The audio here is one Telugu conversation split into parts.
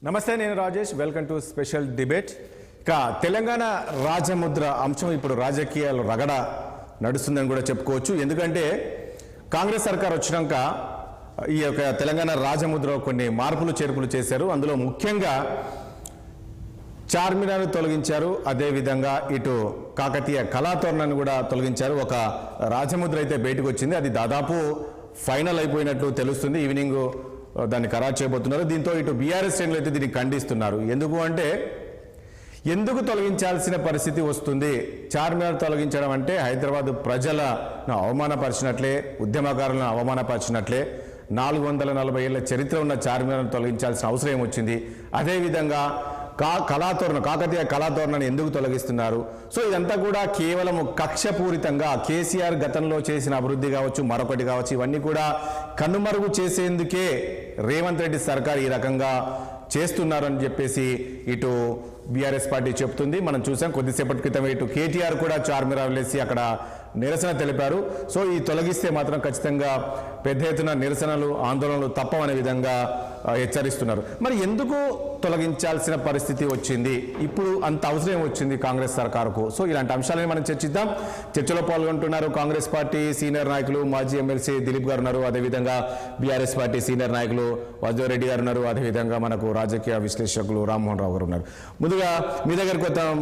నమస్తే, నేను Rajesh. Welcome to special debate. ఇక తెలంగాణ రాజముద్ర అంశం ఇప్పుడు రాజకీయాలు రగడ నడుస్తుందని కూడా చెప్పుకోవచ్చు. ఎందుకంటే కాంగ్రెస్ సర్కార్ వచ్చినాక ఈ యొక్క తెలంగాణ రాజముద్ర కొన్ని మార్పులు చేర్పులు చేశారు. అందులో ముఖ్యంగా చార్మినార్ను తొలగించారు. అదేవిధంగా ఇటు కాకతీయ కళాతోరణాన్ని కూడా తొలగించారు. ఒక రాజముద్ర అయితే బయటకు వచ్చింది. అది దాదాపు ఫైనల్ అయిపోయినట్లు తెలుస్తుంది. ఈవినింగ్ దాన్ని ఖరారు చేయబోతున్నారు. దీంతో ఇటు బీఆర్ఎస్ శ్రేణులు అయితే దీన్ని ఖండిస్తున్నారు. ఎందుకు తొలగించాల్సిన పరిస్థితి వస్తుంది? చార్మినార్ తొలగించడం అంటే హైదరాబాద్ ప్రజలను అవమానపరిచినట్లే, ఉద్యమకారులను అవమానపరిచినట్లే. 440 ఏళ్ల చరిత్ర ఉన్న చార్మినార్ను తొలగించాల్సిన అవసరం ఏమొచ్చింది? అదేవిధంగా కాకతీయ కళాతోరణాన్ని ఎందుకు తొలగిస్తున్నారు? సో ఇదంతా కూడా కేవలం కక్షపూరితంగా కేసీఆర్ గతంలో చేసిన అభివృద్ధి కావచ్చు, మరొకటి కావచ్చు, ఇవన్నీ కూడా కనుమరుగు చేసేందుకే రేవంత్ రెడ్డి సర్కార్ ఈ రకంగా చేస్తున్నారని చెప్పేసి ఇటు బీఆర్ఎస్ పార్టీ చెప్తుంది. మనం చూసాం కొద్దిసేపటి క్రితం ఇటు కేటీఆర్ కూడా చార్మినార్ లేసి అక్కడ నిరసన తెలిపారు. సో ఈ తొలగిస్తే మాత్రం ఖచ్చితంగా పెద్ద ఎత్తున నిరసనలు, ఆందోళనలు తప్పవనే విధంగా హెచ్చరిస్తున్నారు. మరి ఎందుకు తొలగించాల్సిన పరిస్థితి వచ్చింది? ఇప్పుడు అంత అవసరం వచ్చింది కాంగ్రెస్ సర్కారుకు? సో ఇలాంటి అంశాలని మనం చర్చిద్దాం. చర్చలో పాల్గొంటున్నారు కాంగ్రెస్ పార్టీ సీనియర్ నాయకులు, మాజీ ఎమ్మెల్సీ దిలీప్ గారు ఉన్నారు. అదేవిధంగా బీఆర్ఎస్ పార్టీ సీనియర్ నాయకులు వాసుదేవరెడ్డి గారు ఉన్నారు. అదేవిధంగా మనకు రాజకీయ విశ్లేషకులు రామ్మోహన్ రావు గారు ఉన్నారు. ముందుగా మీ దగ్గరికి వద్దాం.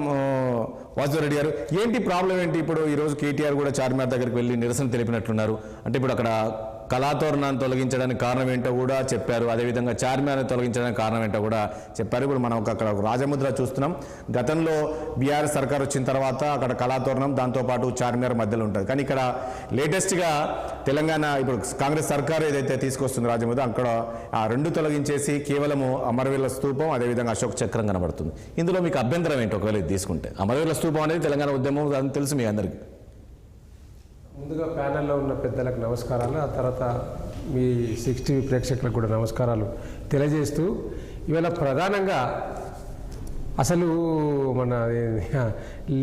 వాసుదేవరెడ్డి గారు, ఏంటి ప్రాబ్లం ఏంటి? ఇప్పుడు ఈరోజు కేటీఆర్ కూడా చార్మినార్ దగ్గరికి వెళ్ళి నిరసన తెలిపినట్లున్నారు. అంటే ఇప్పుడు అక్కడ కళాతోరణాన్ని తొలగించడానికి కారణం ఏంటో కూడా చెప్పారు. అదేవిధంగా చార్మినార్ని తొలగించడానికి కారణం ఏంటో కూడా చెప్పారు. ఇప్పుడు మనం అక్కడ రాజముద్ర చూస్తున్నాం. గతంలో బీఆర్ఎస్ సర్కార్ వచ్చిన తర్వాత అక్కడ కళాతోరణం, దాంతోపాటు చార్మినార్ మధ్యలో ఉంటుంది. కానీ ఇక్కడ లేటెస్ట్గా తెలంగాణ ఇప్పుడు కాంగ్రెస్ సర్కార్ ఏదైతే తీసుకొస్తుంది రాజముద్ర, అక్కడ ఆ రెండు తొలగించేసి కేవలము అమరవీరుల స్తూపం, అదేవిధంగా అశోక్ చక్రం కనబడుతుంది. ఇందులో మీకు అభ్యంతరం ఏంటి ఒకవేళ ఇది తీసుకుంటే? అమరవీరుల స్తూపం అనేది తెలంగాణ ఉద్యమం అని తెలుసు మీ అందరికీ. ముందుగా ప్యానెల్లో ఉన్న పెద్దలకు నమస్కారాలు, ఆ తర్వాత మీ 60 ప్రేక్షకులకు కూడా నమస్కారాలు తెలియజేస్తూ, ఇవాళ ప్రధానంగా అసలు మన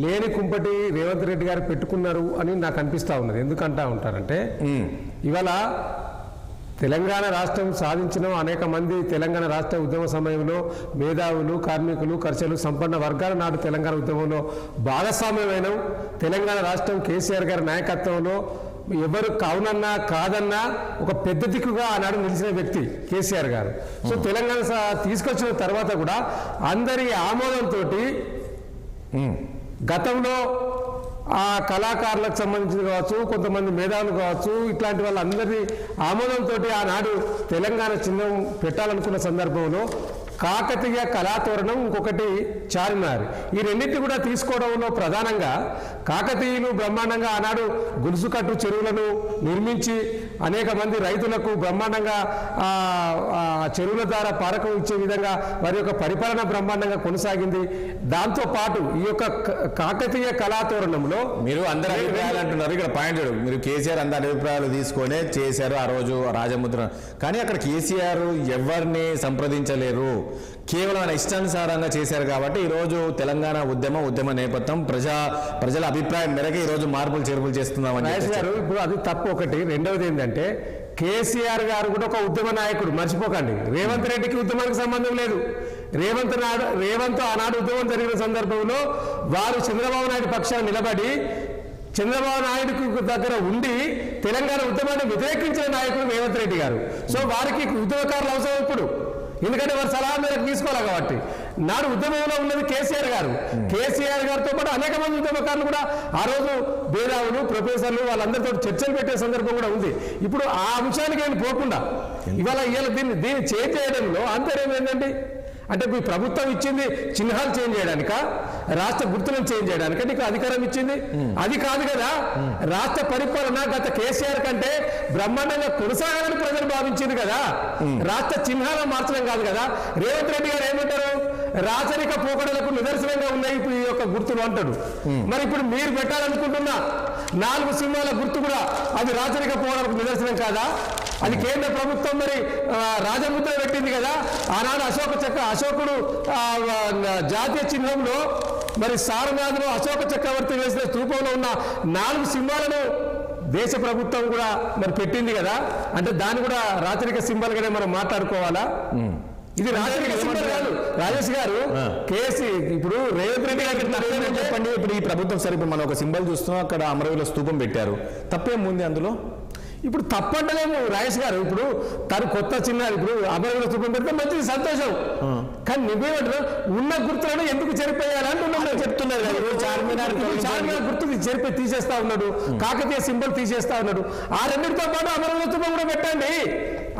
లేని కుంపటి రేవంత్ రెడ్డి గారు పెట్టుకున్నారు అని నాకు అనిపిస్తూ ఉన్నది. ఎందుకంటా ఉంటారంటే ఇవాళ తెలంగాణ రాష్ట్రం సాధించిన అనేక మంది తెలంగాణ రాష్ట్ర ఉద్యమ సమయంలో మేధావులు, కార్మికులు, కర్షకులు, సంపన్న వర్గాల నాడు తెలంగాణ ఉద్యమంలో భాగస్వామ్యమైన తెలంగాణ రాష్ట్రం కేసీఆర్ గారి నాయకత్వంలో ఎవరు కావునన్నా కాదన్నా ఒక పెద్ద దిక్కుగా ఆనాడు నిలిచిన వ్యక్తి కేసీఆర్ గారు. సో తెలంగాణ తీసుకొచ్చిన తర్వాత కూడా అందరి ఆమోదంతో గతంలో ఆ కళాకారులకు సంబంధించి కావచ్చు, కొంతమంది మేధావులు కావచ్చు, ఇట్లాంటి వాళ్ళందరి ఆమోదంతో ఆనాడు తెలంగాణ చిహ్నం పెట్టాలనుకున్న సందర్భంలో కాకతీయ కళాతోరణం, ఇంకొకటి చార్మినార్, ఈ రెండింటిని కూడా తీసుకోవడంలో ప్రధానంగా కాకతీయులు బ్రహ్మాండంగా ఆనాడు గులుసుకట్టు చెరువులను నిర్మించి అనేక మంది రైతులకు బ్రహ్మాండంగా చెరువుల ద్వారా పారకం ఇచ్చే విధంగా వారి యొక్క పరిపాలన బ్రహ్మాండంగా కొనసాగింది. దాంతోపాటు ఈ యొక్క కాకతీయ కళాతోరణంలో మీరు అందరి అభిప్రాయాలు అంటున్నారు. ఇక్కడ పాయింట్ మీరు కేసీఆర్ అందరి అభిప్రాయాలు తీసుకొనే చేశారు ఆ రోజు రాజముద్ర. కానీ అక్కడ కేసీఆర్ ఎవరిని సంప్రదించలేరు, కేవలం ఆయన ఇష్టానుసారంగా చేశారు. కాబట్టి ఈరోజు తెలంగాణ ఉద్యమ నేపథ్యం ప్రజల అభిప్రాయం మేరకు ఈరోజు మార్పులు చేర్పులు చేస్తున్నామని గారు. ఇప్పుడు అది తప్పు ఒకటి. రెండవది ఏంటంటే కేసీఆర్ గారు కూడా ఒక ఉద్యమ నాయకుడు, మర్చిపోకండి. రేవంత్ రెడ్డికి ఉద్యమానికి సంబంధం లేదు. రేవంత్ ఆనాడు ఉద్యమం జరిగిన సందర్భంలో వారు చంద్రబాబు నాయుడు పక్షాన్ని నిలబడి చంద్రబాబు నాయుడు దగ్గర ఉండి తెలంగాణ ఉద్యమాన్ని వ్యతిరేకించిన నాయకుడు రేవంత్ రెడ్డి గారు. సో వారికి ఉద్యమకారులు అవసరం ఇప్పుడు, ఎందుకంటే వారు సలహా మేరకు తీసుకోవాలి. కాబట్టి నాడు ఉద్యమంలో ఉన్నది కేసీఆర్ గారు. కేసీఆర్ గారితో పాటు అనేక మంది ఉద్యమకారులు కూడా ఆ రోజు మేధావులు, ప్రొఫెసర్లు వాళ్ళందరితో చర్చలు పెట్టే సందర్భం కూడా ఉంది. ఇప్పుడు ఆ అంశానికి ఏమి పోకుండా ఇవాళ దీన్ని చేంజ్ చేయడంలో అంతరం ఏంటండి? అంటే మీ ప్రభుత్వం ఇచ్చింది చిహ్నాలు చేంజ్ చేయడానిక, రాష్ట్ర గుర్తులను చేంజ్ చేయడానిక నీకు అధికారం ఇచ్చింది? అది కాదు కదా. రాష్ట్ర పరిపాలన గత కేసీఆర్ కంటే బ్రహ్మాండంగా కొనసాగాలని ప్రజలు భావించింది కదా. రాష్ట్ర చిహ్నాలను మార్చడం కాదు కదా. రేవంత్ రెడ్డి గారు ఏమంటారు? రాచరిక పోకడలకు నిదర్శనంగా ఉన్నాయి ఇప్పుడు ఈ యొక్క గుర్తులు అంటాడు. మరి ఇప్పుడు మీరు పెట్టాలనుకుంటున్న 4 సింహాల గుర్తు కూడా అది రాచరిక పోకడలకు నిదర్శనం కాదా? అది కేంద్ర ప్రభుత్వం మరి రాజముద్ర పెట్టింది కదా. ఆనాడు అశోకుడు జాతీయ చిహ్నంలో మరి సారనాథ్లో అశోక చక్రవర్తి వేసిన స్తూపంలో ఉన్న 4 సింహాలను దేశ ప్రభుత్వం కూడా మరి పెట్టింది కదా. అంటే దాన్ని కూడా రాచరిక సింబల్గానే మనం మాట్లాడుకోవాలా? ఇది రాజకీయ సింబల్ కాదు రాజేష్ గారు. కేసీ ఇప్పుడు రేవంత్ రెడ్డి గారికి చెప్పండి, ఇప్పుడు ఈ ప్రభుత్వం సరే ఇప్పుడు మనం ఒక సింబల్ చూస్తున్నాం, అక్కడ అమరవీరుల స్తూపం పెట్టారు, తప్పేముంది అందులో? ఇప్పుడు తప్పంటలేము రాజేష్ గారు. ఇప్పుడు తను కొత్త చిన్న ఇప్పుడు అమరవీరుల స్తూపం పెడితే మంచిది, సంతోషం. కానీ నువ్వేమంటున్నావు, ఉన్న గుర్తులను ఎందుకు చెరిపేయాలంటున్నాడు చెప్తున్నారు. చార్మినార్ గుర్తుకు చెరిపి తీసేస్తా ఉన్నాడు, కాకతీయ సింబల్ తీసేస్తా ఉన్నాడు. ఆ రెండింటితో పాటు అమరవీరుల స్తూపం కూడా పెట్టండి.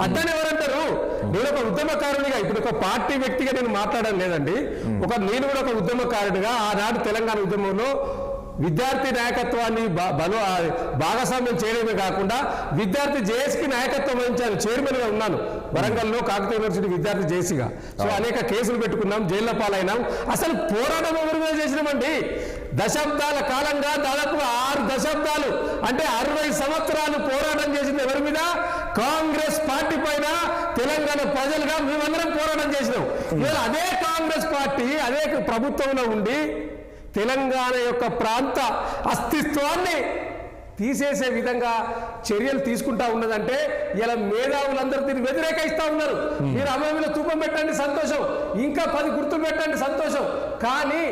అర్థాన్ని ఎవరంటారు? నేను ఒక ఉద్యమకారునిగా, ఇప్పుడు ఒక పార్టీ వ్యక్తిగా నేను మాట్లాడడం లేదండి. నేను కూడా ఒక ఉద్యమకారునిగా ఆనాడు తెలంగాణ ఉద్యమంలో విద్యార్థి నాయకత్వాన్ని భాగస్వామ్యం చేయడమే కాకుండా విద్యార్థి జేఏసీకి నాయకత్వం వహించాను, చైర్మన్ గా ఉన్నాను వరంగల్లో కాకతీయ యూనివర్సిటీ విద్యార్థి జేఏసీగా. సో అనేక కేసులు పెట్టుకున్నాం, జైళ్ల పాలైనాం. అసలు పోరాటం ఎవరి మీద చేసినామండి? దశాబ్దాల కాలంగా, దాదాపు 6 దశాబ్దాలు అంటే 60 సంవత్సరాలు పోరాటం చేసింది ఎవరి మీద? కాంగ్రెస్ పార్టీ పైన. తెలంగాణ ప్రజలుగా మేమందరం పోరాటం చేసినాం. ఇవాళ అదే కాంగ్రెస్ పార్టీ అదే ప్రభుత్వంలో ఉండి తెలంగాణ యొక్క ప్రాంత అస్తిత్వాన్ని తీసేసే విధంగా చర్యలు తీసుకుంటా ఉన్నదంటే ఇలా మేధావులందరూ దీన్ని వ్యతిరేకిస్తూ ఉన్నారు. మీరు అమరవీరుల స్తూపం పెట్టండి సంతోషం, ఇంకా 10 గుర్తులు పెట్టండి సంతోషం, కానీ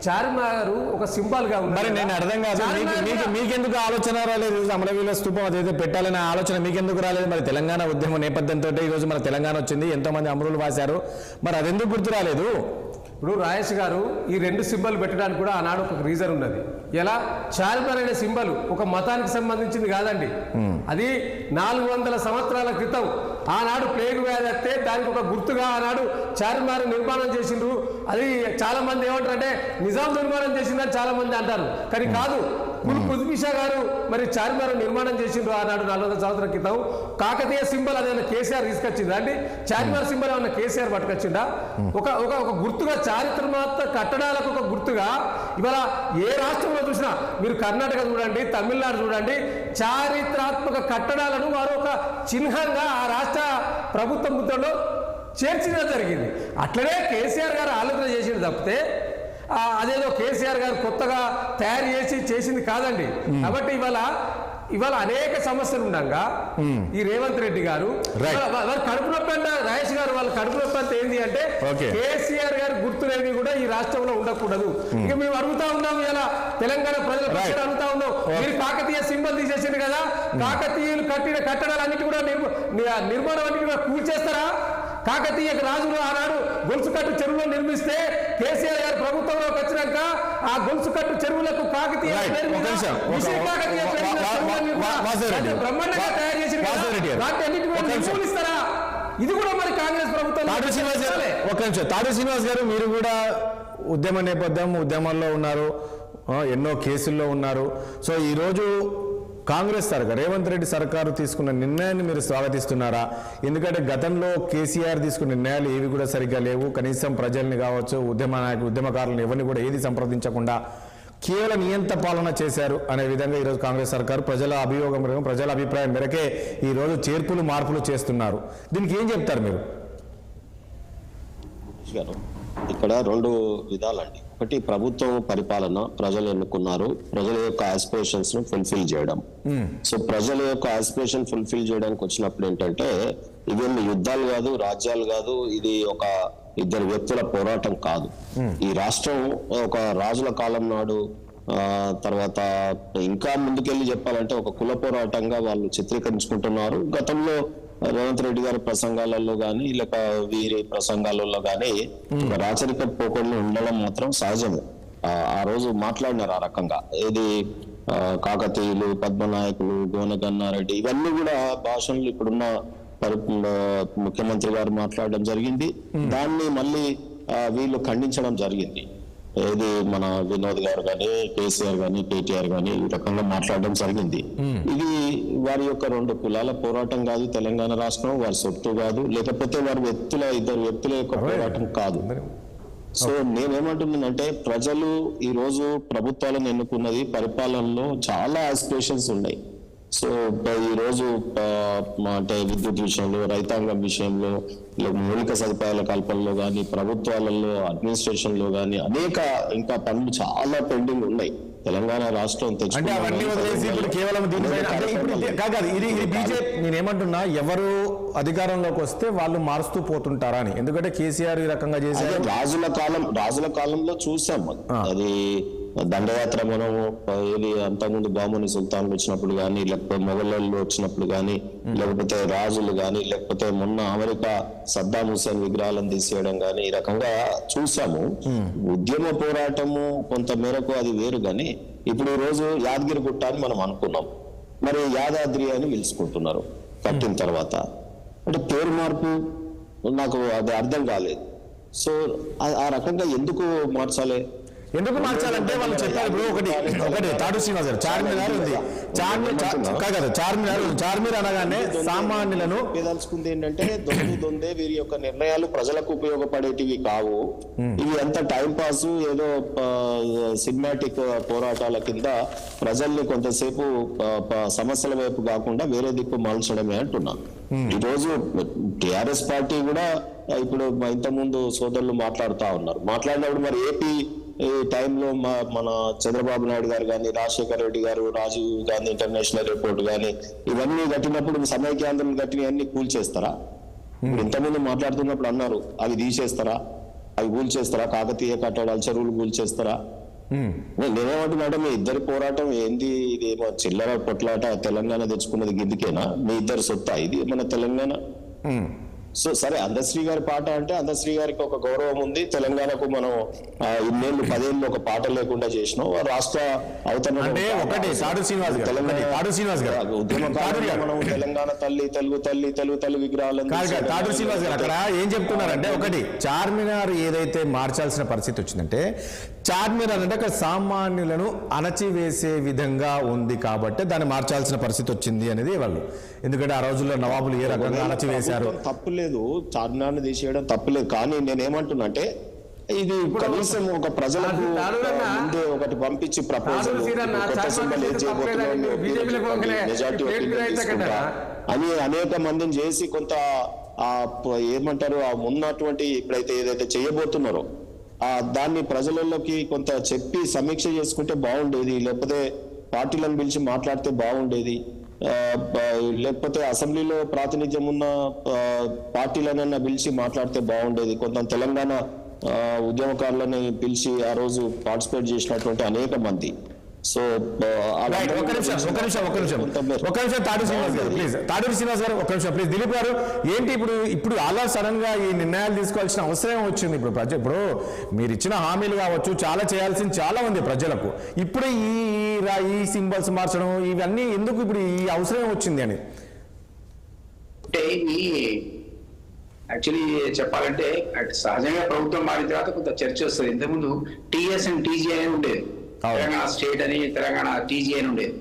చార్మినార్ ఒక సింబల్ గా ఉంది. మరి నేను అర్థం కాదు, మీకెందుకు ఆలోచన రాలేదు అమరవీరుల స్తూపం అదైతే పెట్టాలనే ఆలోచన మీకెందుకు రాలేదు? మరి తెలంగాణ ఉద్యమం నేపథ్యంతో ఈరోజు మన తెలంగాణ వచ్చింది, ఎంతో మంది అమరులు వాశారు, మరి అదెందుకు గుర్తు రాలేదు? ఇప్పుడు రాజేష్ గారు ఈ 2 సింబల్ పెట్టడానికి కూడా ఆనాడు ఒక రీజన్ ఉన్నది. ఎలా? చార్మినార్ అనే సింబల్ ఒక మతానికి సంబంధించింది కాదండి. అది 400 సంవత్సరాల క్రితం ఆనాడు ప్లేగు వ్యాధి వస్తే దానికి ఒక గుర్తుగా ఆనాడు చార్మినార్ నిర్మాణం చేసిండ్రు. అది చాలా మంది ఏమంటారంటే నిజాం నిర్మాణం చేసిందని చాలా మంది అంటారు, కానీ కాదు. కుతుబ్ షా గారు మరి చార్మినార్ నిర్మాణం చేసిండ్రు ఆనాడు 400 సంవత్సరాల క్రితం. కాకతీయ సింబల్ అదేమన్నా కేసీఆర్ తీసుకొచ్చిందా అండి? చార్మినార్ సింబల్ ఏమన్నా కేసీఆర్ పట్టుకొచ్చిందా? ఒక గుర్తుగా, చారిత్రాత్మక కట్టడాలకు ఒక గుర్తుగా ఇవాళ ఏ రాష్ట్రంలో చూసినా, మీరు కర్ణాటక చూడండి, తమిళనాడు చూడండి, చారిత్రాత్మక కట్టడాలను వారు ఒక చిహ్నంగా ఆ రాష్ట్ర ప్రభుత్వ ముద్రలో చేర్చడం జరిగింది. అట్లనే కేసీఆర్ గారు ఆలోచన చేసింది తప్పితే అదేదో కేసీఆర్ గారు కొత్తగా తయారు చేసింది కాదండి. కాబట్టి ఇవాళ అనేక సమస్యలు ఉండగా ఈ రేవంత్ రెడ్డి గారు వారు కడుపు నొప్పి అంట. రాజేష్ గారు వాళ్ళ కడుపు నొప్పి అంత ఏంటి అంటే కేసీఆర్ గారు గుర్తులేవి కూడా ఈ రాష్ట్రంలో ఉండకూడదు. ఇక మేము అడుగుతా ఉన్నాం, ఇలా తెలంగాణ ప్రజల ప్రజలు అడుగుతా ఉన్నాం, మీరు కాకతీయ సింబల్ తీసేసింది కదా, కాకతీయులు కట్టిన కట్టడాలన్నిటి కూడా నిర్మాణం అన్నిటి కూడా కూల్చేస్తారా? కాకతీయ రాజులు ఆనాడు గొలుసుకట్టు చెరువులో నిర్మిస్తే కేసీఆర్ గారు ప్రభుత్వంలోకి వచ్చినాక ఆ గొలుసుకట్టు చెరువులకు కాకతీయ బ్రహ్మాండంగా తయారు చేసి నిర్మూలిస్తారా? ఇది కూడా మరి కాంగ్రెస్ ప్రభుత్వం. తాడు శ్రీనివాస్ గారు, మీరు కూడా ఉద్యమ నేపథ్యం, ఉద్యమాల్లో ఉన్నారు, ఎన్నో కేసుల్లో ఉన్నారు. సో ఈరోజు కాంగ్రెస్ సర్కార్, రేవంత్ రెడ్డి సర్కారు తీసుకున్న నిర్ణయాన్ని మీరు స్వాగతిస్తున్నారా? ఎందుకంటే గతంలో కేసీఆర్ తీసుకున్న నిర్ణయాలు ఏవి కూడా సరిగ్గా లేవు. కనీసం ప్రజల్ని కావచ్చు, ఉద్యమకారులను ఎవరిని కూడా ఏది సంప్రదించకుండా కేవలం నియంత పాలన చేశారు అనే విధంగా ఈరోజు కాంగ్రెస్ సర్కారు ప్రజల అభిప్రాయం మేరకే ఈరోజు చేర్పులు మార్పులు చేస్తున్నారు. దీనికి ఏం చెప్తారు మీరు? ఇక్కడ 2 విధాలండి. ఒకటి, ప్రభుత్వం పరిపాలన, ప్రజలు ఎన్నుకున్నారు, ప్రజల యొక్క ఆస్పిరేషన్స్ ను ఫుల్ఫిల్ చేయడం. సో ప్రజల యొక్క ఆస్పిరేషన్ ఫుల్ఫిల్ చేయడానికి వచ్చినప్పుడు ఏంటంటే ఇవేమి యుద్ధాలు కాదు, రాజ్యాలు కాదు, ఇది ఒక 2 వ్యక్తుల పోరాటం కాదు. ఈ రాష్ట్రం ఒక రాజుల కాలం నాడు, తర్వాత ఇంకా ముందుకెళ్ళి చెప్పాలంటే ఒక కుల పోరాటంగా వాళ్ళు చిత్రీకరించుకుంటున్నారు. గతంలో రేవంత్ రెడ్డి గారి ప్రసంగాలలో గాని లేక వీరి ప్రసంగాలలో గాని రాచరిక పోకళ్ళు ఉండడం మాత్రం సహజమే. ఆ రోజు మాట్లాడినారు ఆ రకంగా. ఇది కాకతీయులు, పద్మనాయకులు, గోనగన్నారెడ్డి, ఇవన్నీ కూడా భాషలు ఇప్పుడున్న ముఖ్యమంత్రి గారు మాట్లాడడం జరిగింది. దాన్ని మళ్ళీ వీళ్ళు ఖండించడం జరిగింది. ఏది మన వినోద్ గారు కానీ, కేసీఆర్ గాని, కేటీఆర్ గాని ఈ రకంగా మాట్లాడడం జరిగింది. ఇది వారి యొక్క 2 కులాల పోరాటం కాదు, తెలంగాణ రాష్ట్రం వారి సొత్తు కాదు, లేకపోతే వారి 2 వ్యక్తుల యొక్క పోరాటం కాదు. సో నేనేమంటున్నానంటే ప్రజలు ఈ రోజు ప్రభుత్వాలను ఎన్నుకున్నది, పరిపాలనలో చాలా ఆస్పిరేషన్స్ ఉన్నాయి. సో ఈ రోజు అంటే విద్యుత్ విషయంలో, రైతాంగం విషయంలో, మౌలిక సదుపాయాల కల్పనలో కానీ, ప్రభుత్వాలలో అడ్మినిస్ట్రేషన్ లో కానీ అనేక ఇంకా పనులు చాలా పెండింగ్ ఉన్నాయి. తెలంగాణ రాష్ట్రం అంటే అవన్నీ వదిలేసి ఇప్పుడు కేవలం దీనిపైన నేనేమంటున్నా, ఎవరు అధికారంలోకి వస్తే వాళ్ళు మారుస్తూ పోతుంటారా అని. ఎందుకంటే కేసీఆర్ ఈ రకంగా అదే చేశారు. రాజుల కాలంలో చూసాం అది దండయాత్ర. మనము ఏది అంతకుముందు బాముని సుల్తాన్లు వచ్చినప్పుడు కానీ, లేకపోతే మొఘళ్ళు వచ్చినప్పుడు కానీ, లేకపోతే రాజులు కానీ, లేకపోతే మొన్న అమెరికా సద్దాం హుసేన్ విగ్రహాలను తీసేయడం కానీ, ఈ రకంగా చూసాము. ఉద్యమ పోరాటము కొంత మేరకు అది వేరు కానీ, ఇప్పుడు ఈ రోజు యాదగిరి గుట్ట అని మనం అనుకున్నాం, మరి యాదాద్రి అని పిలుచుకుంటున్నారు కట్టిన తర్వాత. అంటే పేరు మార్పు నాకు అది అర్థం కాలేదు. సో ఆ రకంగా ఎందుకు మార్చాలి? ఎందుకు మార్చాలంటే వాళ్ళు చెప్పారు. ఇప్పుడు ఒకటి తాడు శ్రీనివాస్ గారు చార్మినార్ ఉంది, చార్మినార్ అనగానే సామాన్యులను పేదలుచుకుంది ఏంటంటే దొందే వీరి యొక్క నిర్ణయాలు ప్రజలకు ఉపయోగపడేటివి కావు. ఇవి ఎంత టైం పాస్, ఏదో సినిమాటిక్ పోరాటాల కింద ప్రజల్ని కొంతసేపు సమస్యల వైపు కాకుండా వేరే దిక్కు మలచడమే అంటున్నా. ఈ రోజు టిఆర్ఎస్ పార్టీ కూడా ఇప్పుడు ఇంతకుముందు సోదరులు మాట్లాడుతా ఉన్నారు. మాట్లాడినప్పుడు మరి ఏపీ ఈ టైంలో మన చంద్రబాబు నాయుడు గారు కానీ, రాజశేఖర రెడ్డి గారు, రాజీవ్ గాంధీ ఇంటర్నేషనల్ ఎయిర్పోర్ట్ కానీ ఇవన్నీ కట్టినప్పుడు సమైక్యాంధ్రలు కట్టినవన్నీ కూల్చేస్తారా? ఇంతకుముందు మాట్లాడుతున్నప్పుడు అన్నారు అవి తీసేస్తారా, అవి కూల్చేస్తారా, కాకతీయ కట్టడాలు చెరువులు కూల్చేస్తారా? నేనేమంటున్నాడు, మీ ఇద్దరి పోరాటం ఏంది? ఇది ఏమో చిల్లర పొట్లాట తెలంగాణ తెచ్చుకున్నది గిద్దికేనా? మీ ఇద్దరు సొత్తా ఇది మన తెలంగాణ? సో సరే, అందశ్రీ గారి పాట అంటే అందశ్రీ గారికి ఒక గౌరవం ఉంది. తెలంగాణకు మనం ఇన్నేళ్ళు 10 ఏళ్ళు ఒక పాట లేకుండా చేసినాం. రాష్ట్ర అవతరణ మనం తెలంగాణ తల్లి, తెలుగు తల్లి, తెలుగు తల్లి విగ్రహాలను తాడు శ్రీనివాస్ గారు అక్కడ ఏం చెప్తున్నారంటే, ఒకటి చార్మినార్ ఏదైతే మార్చాల్సిన పరిస్థితి వచ్చిందంటే, చార్మినార్ అంటే అక్కడ సామాన్యులను అణచివేసే విధంగా ఉంది కాబట్టి దాన్ని మార్చాల్సిన పరిస్థితి వచ్చింది అనేది వాళ్ళు. ఎందుకంటే ఆ రోజుల్లో నవాబులు ఏ రకంగా అణచివేశారు. తప్పులేదు, చార్మినార్ని తీసేయడం తప్పులేదు. కానీ నేనేమంటున్నా అంటే, ఇది కనీసం ఒక ప్రజలకు ముందే ఒకటి పంపించి ప్రపోజల్ అని అనేక మందిని చేసి కొంత ఏమంటారు ఆ ఉన్నటువంటి ఇప్పుడైతే ఏదైతే చేయబోతున్నారో దాన్ని ప్రజలలోకి కొంత చెప్పి సమీక్ష చేసుకుంటే బాగుండేది. లేకపోతే పార్టీలను పిలిచి మాట్లాడితే బాగుండేది. లేకపోతే అసెంబ్లీలో ప్రాతినిధ్యం ఉన్న పార్టీలనన్నా పిలిచి మాట్లాడితే బాగుండేది. కొంత తెలంగాణ ఉద్యమకారులని పిలిచి ఆ రోజు పార్టిసిపేట్ చేసినటువంటి అనేక మంది. సో తాడూరి శ్రీనివాస్ గారు ఒక నిమిషం ప్లీజ్. దిలీప్ గారు ఏంటి ఇప్పుడు అలా సడన్ గా ఈ నిర్ణయాలు తీసుకోవాల్సిన అవసరం వచ్చింది? ఇప్పుడు మీరు ఇచ్చిన హామీలు కావచ్చు, చాలా చేయాల్సింది చాలా ఉంది ప్రజలకు. ఇప్పుడు ఈ సింబల్స్ మార్చడం ఇవన్నీ ఎందుకు ఇప్పుడు ఈ అవసరం వచ్చింది అని? అంటే ఇది యాక్చువల్లీ చెప్పాలంటే సహజంగా ప్రభుత్వం మారిన తర్వాత కొంత చర్చ వస్తుంది. ఇంతకుముందు టీఎస్ అండ్ టీజీ అని ఉండేది, తెలంగాణ స్టేట్ అని, తెలంగాణ టీజీ అని ఉండేది.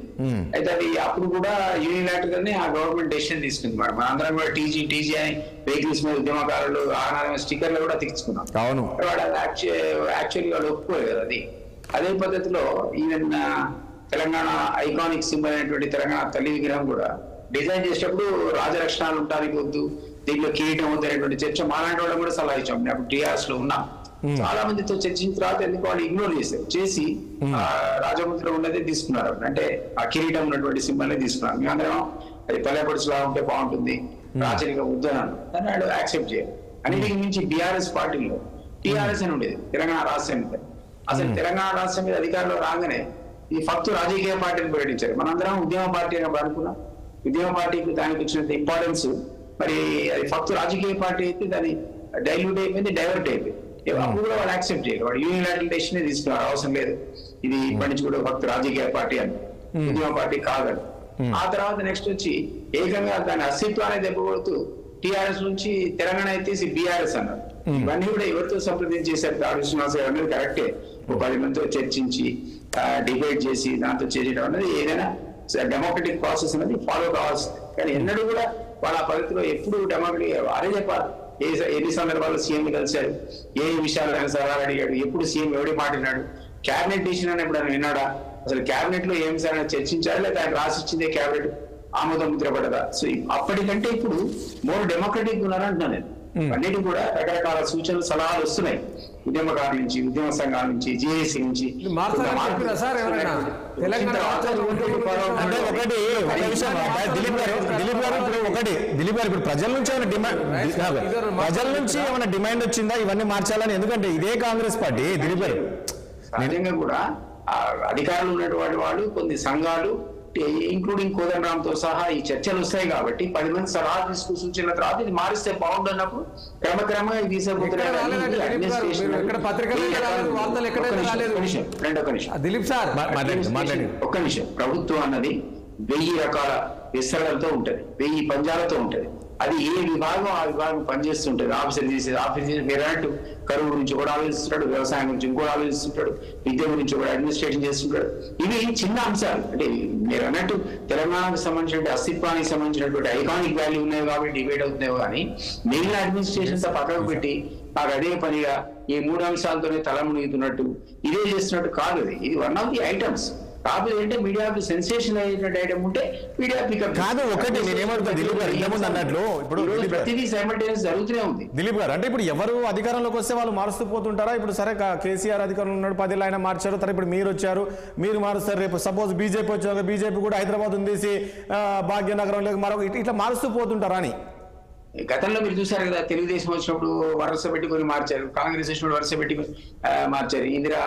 అయితే అది అప్పుడు కూడా యూనిలాటరల్ గానే ఆ గవర్నమెంట్ డెసిషన్ తీసుకుంది. మన అందరం కూడా టీజీ అని వెహికల్స్ మీద ఉద్యమకారులు ఆనాదమైన స్టిక్కర్లు కూడా తెచ్చుకున్నాం. వాడు యాక్చువల్లీ వాళ్ళు ఒప్పుకోలేదు కదా. అదే పద్ధతిలో ఈవెన్ తెలంగాణ ఐకానిక్ సింబల్ అయినటువంటి తెలంగాణ తల్లి విగ్రహం కూడా డిజైన్ చేసేటప్పుడు రాజలక్షణాలు ఉండడానికి వద్దు, దీంట్లో కిరీటం వద్దు అనేటువంటి చర్చ మాలాంటి వాళ్ళని కూడా సలహా ఇచ్చాం. నేను అప్పుడు టీఆర్ఎస్ లో ఉన్నా. చాలా మందితో చర్చించిన తర్వాత ఎందుకు వాళ్ళు ఇగ్నోర్ చేసి రాజముద్ర ఉన్నదే తీసుకున్నారు. అంటే ఆ కిరీటం ఉన్నటువంటి సింబల్ నే తీసుకున్నారు. మేమందరం అది పల్లెపడుచులా ఉంటే బాగుంటుంది, రాచరిక ఉద్యానాలు దాన్ని వాళ్ళు యాక్సెప్ట్ చేయాలి. అన్నిటికి మించి బీఆర్ఎస్ పార్టీలో టీఆర్ఎస్ అని ఉండేది, తెలంగాణ రాష్ట్రం మీద. అసలు తెలంగాణ రాష్ట్రం మీద అధికారంలో రాగానే ఈ ఫక్తు రాజకీయ పార్టీని ప్రకటించారు. మనందరం ఉద్యమ పార్టీ అని అనుకున్నాం. ఉద్యమ పార్టీకి దానికి వచ్చినంత ఇంపార్టెన్స్, మరి అది ఫక్తు రాజకీయ పార్టీ అయితే దాన్ని డైల్యూట్ అయిపోయింది, డైవర్ట్ అయిపోయింది. అప్పుడు కూడా వాళ్ళు యాక్సెప్ట్ చేయరు. వాడు యూనిలాటరల్ డెసిషన్ తీసుకున్నారు, అవసరం లేదు ఇది ఇప్పటి నుంచి కూడా ఫక్తు రాజకీయ పార్టీ అని, ఉద్యమ పార్టీ కాదని. ఆ తర్వాత నెక్స్ట్ వచ్చి ఏకంగా దాని అస్తిత్వాన్ని దెబ్బకొడుతూ టీఆర్ఎస్ నుంచి తెలంగాణ ఎత్తేసి బీఆర్ఎస్ అన్నారు. ఇవన్నీ కూడా ఎవరితో సంప్రదించి చేశారు? తాడు శ్రీనివాస్ గారు అనేది కరెక్టే. 10 మందితో చర్చించి డిబేట్ చేసి దాంతో చేయడం అనేది ఏదైనా డెమోక్రటిక్ ప్రాసెస్ అనేది ఫాలో కావాల్సి. కానీ ఎన్నడూ కూడా వాళ్ళ పద్ధతిలో ఎప్పుడు డెమోక్రటిక్ అదే చెప్పాలి. ఎన్ని సందర్భాల్లో సీఎం కలిశారు, ఏ విషయాలు ఆయన సలహాలు అడిగాడు, ఎప్పుడు సీఎం ఎవడి మాట్లాడినాడు, క్యాబినెట్ డిసిషన్ అని ఎప్పుడు విన్నాడా, అసలు క్యాబినెట్ లో ఏం సరైన చర్చించారు, లేదా ఆయన రాసిచ్చిందే క్యాబినెట్ ఆమోదం ముద్ర పడదా? సో అప్పటికంటే ఇప్పుడు మోర్ డెమోక్రటిక్ ఉన్నారంటున్నాను నేను. అన్నిటి కూడా రకరకాల సూచనలు సలహాలు వస్తున్నాయి ఉద్యమకారుల నుంచి, ఉద్యమ సంఘాల నుంచి, జేఏసీ నుంచి. అంటే ఒకటి ఒక విషయం దిలీప్ గారు ఇప్పుడు ప్రజల నుంచి ఏమైనా డిమాండ్ వచ్చిందా ఇవన్నీ మార్చాలని? ఎందుకంటే ఇదే కాంగ్రెస్ పార్టీ దిలీప్ గారు సహజంగా కూడా అధికారులు ఉన్నటువంటి వాళ్ళు కొన్ని సంఘాలు ఇంక్లూడింగ్ కోదండరాంతో సహా ఈ చర్చలు వస్తాయి కాబట్టి 10 మంది సలహా తీసుకుని సూచనల తర్వాత ఇది మారిస్తే బాగుండన్నప్పుడు క్రమక్రమంగా ఇది దిలీప్ సార్ ఒక్క నిమిషం. ప్రభుత్వం అన్నది 1000 రకాల విస్తరణలతో ఉంటది, 1000 పంజాలతో ఉంటది. అది ఏ విభాగం ఆ విభాగం పనిచేస్తుంటది. ఆఫీసర్ మీరు అన్నట్టు కరువు గురించి కూడా ఆలోచిస్తుంటాడు, వ్యవసాయం గురించి ఇంకోటి ఆలోచిస్తుంటాడు, విద్య గురించి కూడా అడ్మినిస్ట్రేషన్ చేస్తుంటాడు. ఇవి చిన్న అంశాలు. అంటే మీరు అన్నట్టు తెలంగాణకు సంబంధించిన అస్తిత్వానికి సంబంధించినటువంటి ఐకానిక్ వాల్యూ ఉన్నాయి కాబట్టి డిబేట్ అవుతున్నాయో కానీ మిగిలిన అడ్మినిస్ట్రేషన్స్ పక్కకు పెట్టి నాకు అదే పనిగా ఈ 3 అంశాలతోనే తల మునిగుతున్నట్టు ఇదే చేస్తున్నట్టు కాదు. ఇది వన్ ఆఫ్ ది ఐటమ్స్. కాకపోతే ఏంటంటే మీడియాకు సెన్సేషన్ అయినటువంటి ఐటమ్ ఉంటే మీడియా పికప్ కాదు. ఒకటి నేనేమంటున్నా దిలీప్ గారు ఇంతకుముందు అన్నట్లు ఇప్పుడు ప్రతిదీ సైమల్టేనియస్ జరుగుతూనే ఉంది. దిలీప్ గారు అంటే ఇప్పుడు ఎవరు అధికారంలోకి వస్తే వాళ్ళు మారుస్తూ పోతుంటారా? ఇప్పుడు సరే కేసీఆర్ అధికారంలో ఉన్నాడు, 10 ఏళ్ళు ఆయన మార్చారు, తర్వాత ఇప్పుడు మీరు వచ్చారు, మీరు మారుస్తారు. రేపు సపోజ్ బీజేపీ వచ్చాక బీజేపీ కూడా హైదరాబాద్ ఉందేసి భాగ్యనగరంలోకి మరొక ఇట్లా మారుస్తూ పోతుంటారా అని? గతంలో మీరు చూసారు కదా, తెలుగుదేశం వచ్చినప్పుడు వరుస పెట్టుకొని మార్చారు, కాంగ్రెస్ వచ్చినప్పుడు వరుస పెట్టుకొని మార్చారు. ఇందిరా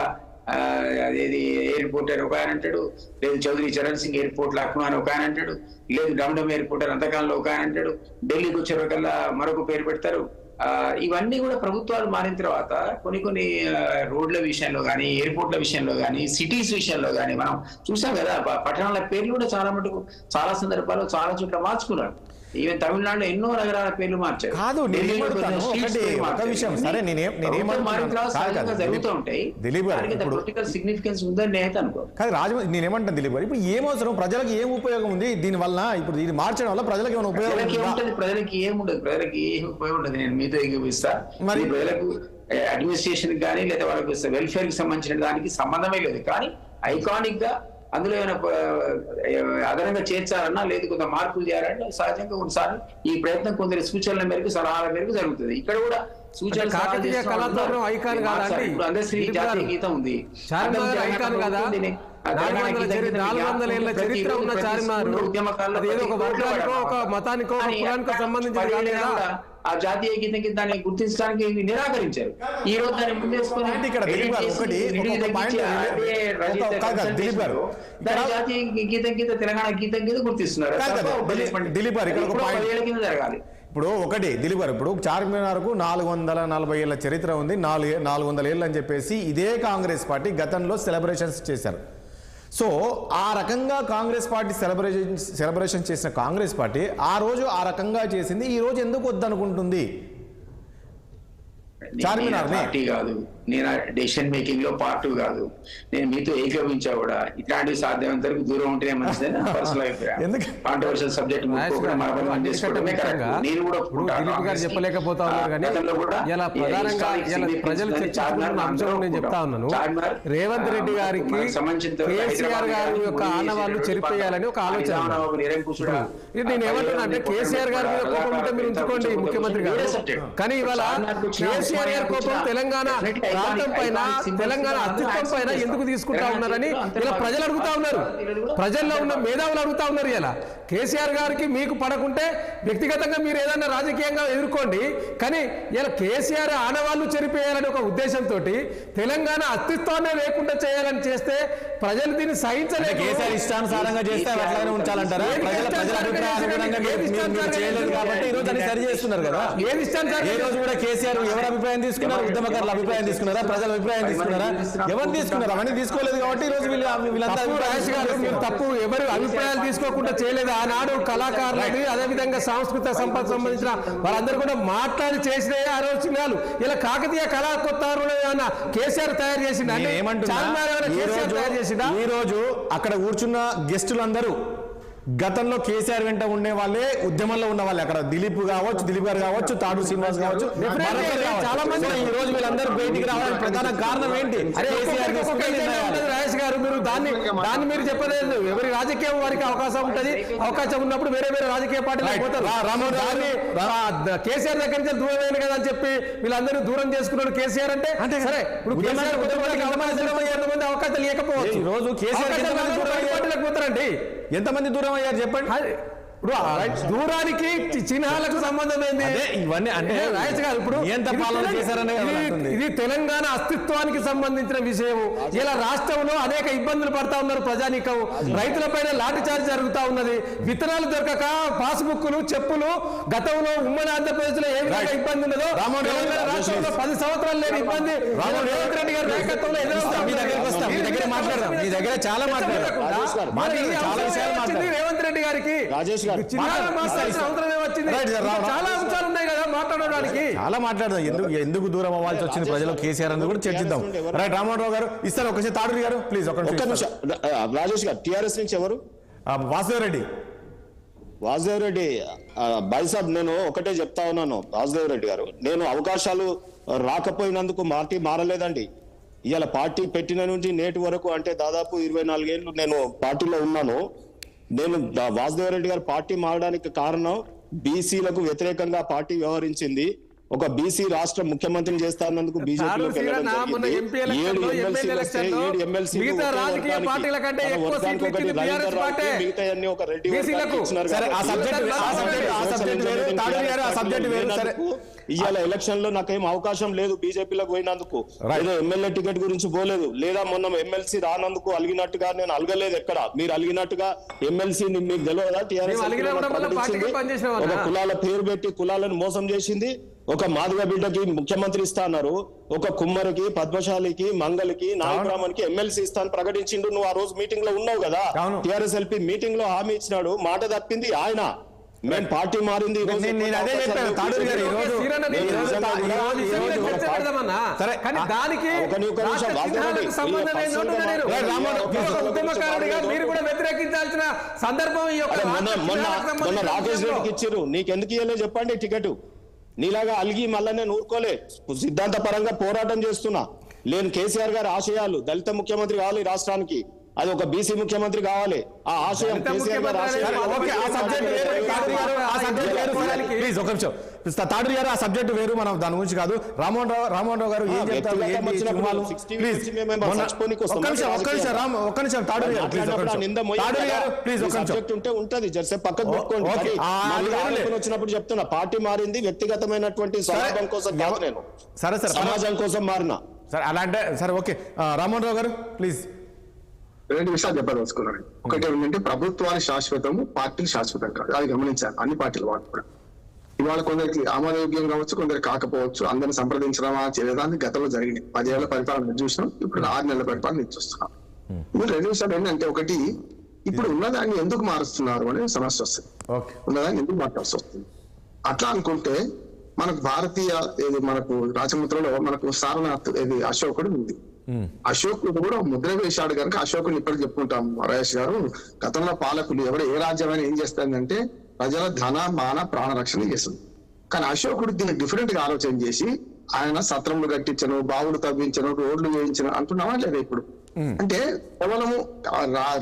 అదేది ఎయిర్పోర్ట్ అని ఒక ఆయన అంటాడు, లేదు చౌదరి చరణ్ సింగ్ ఎయిర్పోర్ట్ లక్నో అని ఒక ఆయన అంటాడు, లేదు డమ్డమ్ ఎయిర్పోర్ట్ అని అంతకాలంలో ఒక ఆయన అంటాడు, ఢిల్లీకి వచ్చేవరకల్లా మరొక పేరు పెడతారు. ఇవన్నీ కూడా ప్రభుత్వాలు మారిన తర్వాత కొన్ని రోడ్ల విషయంలో కానీ, ఎయిర్పోర్ట్ల విషయంలో కానీ, సిటీస్ విషయంలో కానీ మనం చూసాం కదా. పట్టణాల పేర్లు కూడా చాలా మటుకు చాలా సందర్భాల్లో చాలా చోట్ల మార్చుకున్నారు. ఈవెన్ తమిళనాడులో ఎన్నో నగరాల పేర్లు మార్చారు. కాదు జరుగుతూ ఉంటాయి. పొలిటికల్ సిగ్నిఫికెన్స్ ఉందని నేనైతే అనుకో. కాదు నేనేమంటాను దిలీప్ గారు, ఇప్పుడు ఏమవసరం, ప్రజలకు ఏం ఉపయోగం ఉంది దీని వల్ల? ఇప్పుడు ఇది మార్చడం వల్ల ప్రజలకు ఏమైనా ఉపయోగం ఏముంటది? ప్రజలకి ఏముండదు, ప్రజలకి ఏం ఉపయోగం ఉండదు. నేను మీతో ఏకీపిస్తా. మరి ప్రజలకు అడ్మినిస్ట్రేషన్ కానీ లేదా వాళ్ళకి వెల్ఫేర్ కి సంబంధించిన దానికి సంబంధమే లేదు. కానీ ఐకానిక్ గా అందులో ఏమైనా అదనంగా చేర్చాలన్నా లేదు కొంత మార్పులు చేయాలంటే సహజంగా కొన్నిసార్లు ఈ ప్రయత్నం కొందరి సూచనల మేరకు సలహాల మేరకు జరుగుతుంది. ఇక్కడ కూడా సూచనలు అందశ్రీ జాతీయ గీతం ఉంది. ఆ జాతీయ గీతం కింద దాన్ని గుర్తించడానికి నిరాకరించారు. ఈ రోజు దాన్ని ముందేసుకొని జాతీయ గీతం కింద తెలంగాణ గీతం కింద గుర్తిస్తున్నారు. జరగాలి. ఇప్పుడు ఒకటి దిలీప్ గారు, ఇప్పుడు చార్మినార్కు 440 ఏళ్ల చరిత్ర ఉంది, 400 ఏళ్ళు అని చెప్పేసి ఇదే కాంగ్రెస్ పార్టీ గతంలో సెలబ్రేషన్స్ చేశారు. సో ఆ రకంగా కాంగ్రెస్ పార్టీ సెలబ్రేషన్ చేసిన కాంగ్రెస్ పార్టీ ఆ రోజు ఆ రకంగా చేసింది, ఈ రోజు ఎందుకు వద్దనుకుంటుంది? పార్టీ కాదు, నేను డెసిషన్ మేకింగ్ లో పార్ట్ కాదు. నేను మీతో ఏకీభవించా కూడా ఇట్లాంటివి సాధ్యమైనంత వరకు దూరం ఉంటేనే మంచిదని పర్సనల్ అభిప్రాయం. కాంట్రవర్షియల్ సబ్జెక్ట్ నేను కూడా చెప్పలేకపోతా ఉన్నారు కానీ ఇలా ప్రధానంగా ప్రజలు చర్చించుకున్న అంశం నేను చెప్తా ఉన్నాను. రేవంత్ రెడ్డి గారికి కేసీఆర్ గారి యొక్క ఆనవాళ్లు చెరిపేయాలని ఒక ఆలోచన. నేను ఏమంటున్నా అంటే కేసీఆర్ గారి మీద కోపం ఉంటే మీరు ఉంచుకోండి ముఖ్యమంత్రి గారు, కానీ ఇవాళ కేసీఆర్ గారి కోపం తెలంగాణ ప్రాంతం పైన, తెలంగాణ అస్తిత్వం పైన ఎందుకు తీసుకుంటా ఉన్నారని ఇలా ప్రజలు అడుగుతా ఉన్నారు. ప్రజల్లో ఉన్న మేధావులు అడుగుతా ఉన్నారు. ఇలా కేసీఆర్ గారికి మీకు పడకుంటే వ్యక్తిగతంగా మీరు ఏదైనా రాజకీయంగా ఎదుర్కోండి, కానీ ఇలా కేసీఆర్ ఆనవాళ్లు చెరిపేయాలని ఒక ఉద్దేశంతో తెలంగాణ అస్తిత్వాన్ని లేకుండా చేయాలని చేస్తే ప్రజలు దీన్ని సహించలేదు. కేసీఆర్ ఇష్టానుసారంగా చేస్తే అట్లానే ఉంచాలంటారా? సరి చేస్తున్నారు కదా. ఏది ఇష్టానుసారం? ఏ రోజు కూడా కేసీఆర్ ఎవరి అభిప్రాయం తీసుకున్నారు? ఉద్యమకారుల అభిప్రాయం తీసుకున్నారా? ప్రజల అభిప్రాయం తీసుకున్నారా? ఎవరు తీసుకున్నారు? అవన్నీ తీసుకోలేదు కాబట్టి ఈ రోజు వీళ్ళంతా తప్పు ఎవరు అభిప్రాయాలు తీసుకోకుండా చేయలేదు. ఆనాడు కళాకారులకి అదేవిధంగా సాంస్కృతిక సంపద సంబంధించిన వాళ్ళందరూ కూడా మాట్లాడి చేసిన ఆలోచనలు ఇలా కాకతీయ కళా కొత్త కేసీఆర్ తయారు చేసిండు. ఈ రోజు అక్కడ కూర్చున్న గెస్టులందరూ గతంలో కేసీఆర్ వెంట ఉండే వాళ్ళే ఉద్యమంలో ఉన్న వాళ్ళే. అక్కడ దిలీప్ గారు కావచ్చు, తాడు శ్రీనివాస్ కావచ్చు, చాలా మంది ఈ రోజు వీళ్ళందరూ బయటికి రావడానికి ప్రధాన కారణం ఏంటి? రాజేష్ గారు, మీరు దాన్ని మీరు చెప్పలేదు. ఎవరి రాజకీయం వారికి అవకాశం ఉంటది, అవకాశం ఉన్నప్పుడు వేరే వేరే రాజకీయ పార్టీలు పోతారు. కేసీఆర్ దగ్గర నుంచి దూరం అయింది కదా అని చెప్పి వీళ్ళందరూ దూరం చేసుకున్నాడు కేసీఆర్ అంటే సరే. ఇప్పుడు కేసీఆర్ ఎంతమంది అవకాశాలు లేకపోవచ్చు. ఈ రోజు కేసీఆర్ పోతారండి. ఎంతమంది దూరం అయ్యారు చెప్పండి. ఇప్పుడు దూరానికి చిహ్నాలకు సంబంధం ఏంది? ఇవన్నీ అంటే రాజేష్ గారు, ఇప్పుడు ఇది తెలంగాణ అస్తిత్వానికి సంబంధించిన విషయం. ఇలా రాష్ట్రంలో అనేక ఇబ్బందులు పడతా ఉన్నారు ప్రజానీకం. రైతులపైన లాఠీ చార్జ్ జరుగుతా ఉన్నది. విత్తనాలు దొరకక పాస్బుక్లు, చెప్పులు గతంలో ఉమ్మడి ఆంధ్రప్రదేశ్ లో ఏ విధంగా ఇబ్బంది ఉన్నదో రాష్ట్రంలో 10 సంవత్సరాలు లేని ఇబ్బంది రేవంత్ రెడ్డి గారి నాయకత్వంలో రేవంత్ రెడ్డి గారికి చాలా అంశాలు ఉన్నాయి కదా మాట్లాడడానికి. చాలా మాట్లాడదాం. ఎందుకు దూరం అవ్వాల్సి వచ్చింది ప్రజలు కేసీఆర్ అని కూడా చర్చిద్దాం. రైట్, రామ్మోహన్ గారు ఇస్తారు. ఒకసారి తాడూరి గారు ప్లీజ్ ఒక నిమిషం. రాజేష్ గారు టిఆర్ఎస్ నుంచి ఎవరు? వాసుదేవ్ రెడ్డి. బైసాబ్, నేను ఒకటే చెప్తా ఉన్నాను వాసుదేవ్ రెడ్డి గారు, నేను అవకాశాలు రాకపోయినందుకు పార్టీ మారలేదండి. ఇవాళ పార్టీ పెట్టిన నుంచి నేటి వరకు అంటే దాదాపు 24 ఏళ్ళు నేను పార్టీలో ఉన్నాను. నేను వాసుదేవ్ రెడ్డి గారు పార్టీ మారడానికి కారణం బీసీలకు వ్యతిరేకంగా పార్టీ వ్యవహరించింది. ఒక బీసీ రాష్ట్ర ముఖ్యమంత్రిని చేస్తానందుకు బీజేపీలోకి వెళ్ళడం జరిగింది. 7 ఎమ్మెల్సీ వస్తే 7 ఎమ్మెల్సీ మిగతా అన్ని ఒక రెడ్డి ఇవాళ ఎలక్షన్ లో నాకేం అవకాశం లేదు బీజేపీలోకి పోయినందుకు. ఏదో ఎమ్మెల్యే టికెట్ గురించి పోలేదు, లేదా మొన్న ఎమ్మెల్సీ రానందుకు అలిగినట్టుగా నేను అలగలేదు. ఎక్కడ మీరు అలిగినట్టుగా ఎమ్మెల్సీ మీకు తెలియదా? టీఆర్ఎస్ ఒక కులాల పేరు పెట్టి కులాలను మోసం చేసింది. ఒక మాదిగ బిడ్డకి ముఖ్యమంత్రి ఇస్తాన్నారు, ఒక కుమ్మరికి, పద్మశాలికి, మంగళకి, నాయకురామన్కి ఎమ్మెల్సీ ఇస్తాను ప్రకటించిండు. నువ్వు ఆ రోజు మీటింగ్ లో ఉన్నావు కదా, టీఆర్ఎస్ ఎల్పీ మీటింగ్ లో హామీ ఇచ్చినాడు. మాట తప్పింది ఆయన. మేము పార్టీ మారింది. వ్యతిరేకించాల్సిన సందర్భం మొన్న రాకేష్ రెడ్డికి ఇచ్చిర్రు, నీకెందుకు ఇవ్వలేదు చెప్పండి టికెట్? నీలాగా అలిగి మళ్ళా నేను ఊరుకోలే, సిద్ధాంత పరంగా పోరాటం చేస్తున్నా. లేని కేసీఆర్ గారి ఆశయాలు దళిత ముఖ్యమంత్రి కావాలి రాష్ట్రానికి, అది ఒక బీసీ ముఖ్యమంత్రి కావాలి. ఆ ఆశయం కేసీఆర్ గారు తాడూరి గారు, ఆ సబ్జెక్ట్ వేరు, మనం దాని గురించి కాదు. రామ్మోహన్ రావు గారు ఏం చెప్తారు? వచ్చినప్పుడు చెప్తున్నా, పార్టీ మారింది వ్యక్తిగతమైనటువంటి స్వలాభం కోసం కాదు, నేను సరే సమాజం కోసం మారినా. సరే అలా అంటే సరే, ఓకే. రామ్మోహన్ రావు గారు ప్లీజ్. 2 విషయాలు చెప్పదలుచుకున్నాను. ఒకటి ఏంటంటే ప్రభుత్వాలు శాశ్వతము, పార్టీలు శాశ్వతం కాదు. అది గమనించాలి అన్ని పార్టీల వాళ్ళు కూడా. ఇవాళ కొందరికి ఆమోదయోగ్యం కావచ్చు, కొందరికి కాకపోవచ్చు. అందరిని సంప్రదించడమా చేయడానికి గతంలో జరిగింది. 10 ఏళ్ల పరిపాలన చూసినాం, ఇప్పుడు 6 నెలల పరిపాలన చూస్తున్నాం. ఇప్పుడు 2 విషయాలు ఏంటంటే, ఒకటి ఇప్పుడు ఉన్నదాన్ని ఎందుకు మారుస్తున్నారు అనే సమస్య వస్తుంది. ఉన్నదాన్ని ఎందుకు మార్చాల్సి వస్తుంది. అట్లా అనుకుంటే మనకు భారతీయ మనకు రాజముద్రలో మనకు సారనాథ్ అశోకుడు ఉంది. అశోకుడు కూడా ముద్ర వేశాడు కనుక అశోకుని ఇప్పటికి చెప్పుకుంటాం. రాజేష్ గారు, గతంలో పాలకులు ఎవరు ఏ రాజ్యమైనా ఏం చేస్తారంటే ప్రజల ధన మాన ప్రాణ రక్షణ చేస్తుంది. కానీ అశోకుడు దీన్ని డిఫరెంట్ గా ఆలోచన చేసి ఆయన సత్రములు కట్టించను, బావులు తవ్వించను, రోడ్లు వేయించను అంటున్నావా లేదా? ఇప్పుడు అంటే కేవలము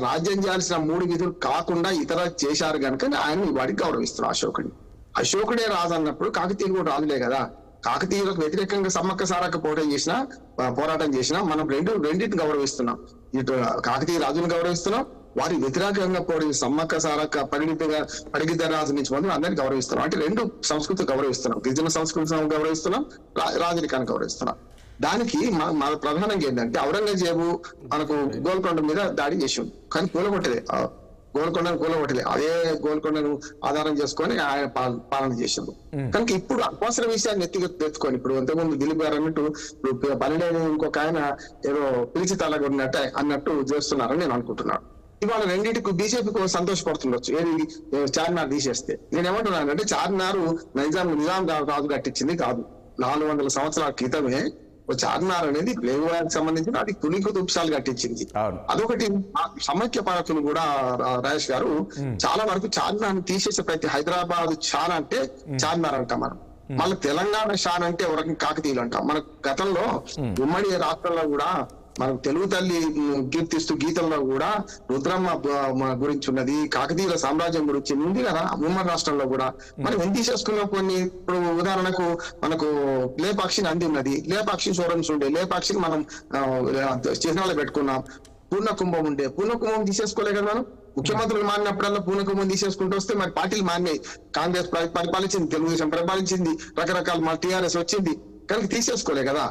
రాజ్యం చేయాల్సిన 3 విధులు కాకుండా ఇతర చేశారు కనుక ఆయన వాడికి గౌరవిస్తున్నాం అశోకుడిని. అశోకుడే రాజు అన్నప్పుడు కాకతీయులు కూడా రాజులే కదా. కాకతీయులకు వ్యతిరేకంగా సమ్మక్క సారక్క పోరాటం చేసినా మనం రెండింటిని గౌరవిస్తున్నాం. ఇటు కాకతీయ రాజును గౌరవిస్తున్నాం, వారి వ్యతిరేకంగా పోటీ సమ్మక్క సారక్క పడిగిద్ద రాజు నుంచి మనం అందరినీ గౌరవిస్తున్నాం. అంటే 2 సంస్కృతి గౌరవిస్తున్నాం. గిరిజన సంస్కృతి గౌరవిస్తున్నాం, రాజరికాన్ని గౌరవిస్తున్నాం. దానికి మన ప్రధానంగా ఏంటంటే ఔరంగజేబు మనకు గోల్కొండ మీద దాడి చేసిండు, కానీ గోల్కొండను కూలగొట్టలే. అదే గోల్కొండను ఆధారం చేసుకొని ఆయన పాలన చేసిండు. కనుక ఇప్పుడు అవసర విషయాన్ని ఎత్తుకొని ఇప్పుడు అంతకుముందు దిలీప్ గారు అన్నట్టు ఇప్పుడు 12 ఇంకొక ఆయన ఏదో పిలిచి తలగొన్నట్టు అన్నట్టు చేస్తున్నారని నేను అనుకుంటున్నాను. ఇవాళ రెండింటికి బీజేపీకి సంతోషపడుతుండొచ్చు. ఏది చార్మినార్ తీసేస్తే. నేనేమంటున్నానంటే చార్మినార్ నిజాం రాజు కట్టించింది కాదు. 400 సంవత్సరాల క్రితమే చార్మినార్ అనేది ప్లేగువారికి సంబంధించిన అది కులి కుతుబ్షాలు కట్టించింది. అవును. అదొకటి. సమైక్య పాలకులు కూడా రాజేష్ గారు చాలా వరకు చార్మినార్ తీసేసే ప్రతి హైదరాబాద్ షాన్ అంటే చార్మినార్ అంటాం మనం. మళ్ళీ తెలంగాణ షాన్ అంటే ఒక రకం కాకతీయులు అంటాం. మన గతంలో ఉమ్మడి రాష్ట్రంలో కూడా మనకు తెలుగు తల్లి కీర్తిస్తూ గీతంలో కూడా రుద్రమ్మ గురించి ఉన్నది, కాకతీయుల సామ్రాజ్యం గురించి ఉంది కదా ఉమ్మడి రాష్ట్రంలో కూడా. మనం ఎంత తీసేసుకున్నాం కొన్ని. ఇప్పుడు ఉదాహరణకు మనకు లేపాక్షి నంది ఉన్నది, లేపాక్షి సోరన్స్ ఉండే, లేపాక్షిని మనం చిహ్నాలు పెట్టుకున్నాం. పూర్ణకుంభం ఉండే, పూర్ణకుంభం తీసేసుకోలే కదా మనం. ముఖ్యమంత్రులు మారినప్పుడల్లా పూర్ణకుంభం తీసేసుకుంటూ వస్తే మరి పార్టీలు మారినాయి. కాంగ్రెస్ పరిపాలించింది, తెలుగుదేశం పరిపాలించింది, రకరకాల మన టీఆర్ఎస్ వచ్చింది, కానీ తీసేసుకోలే కదా.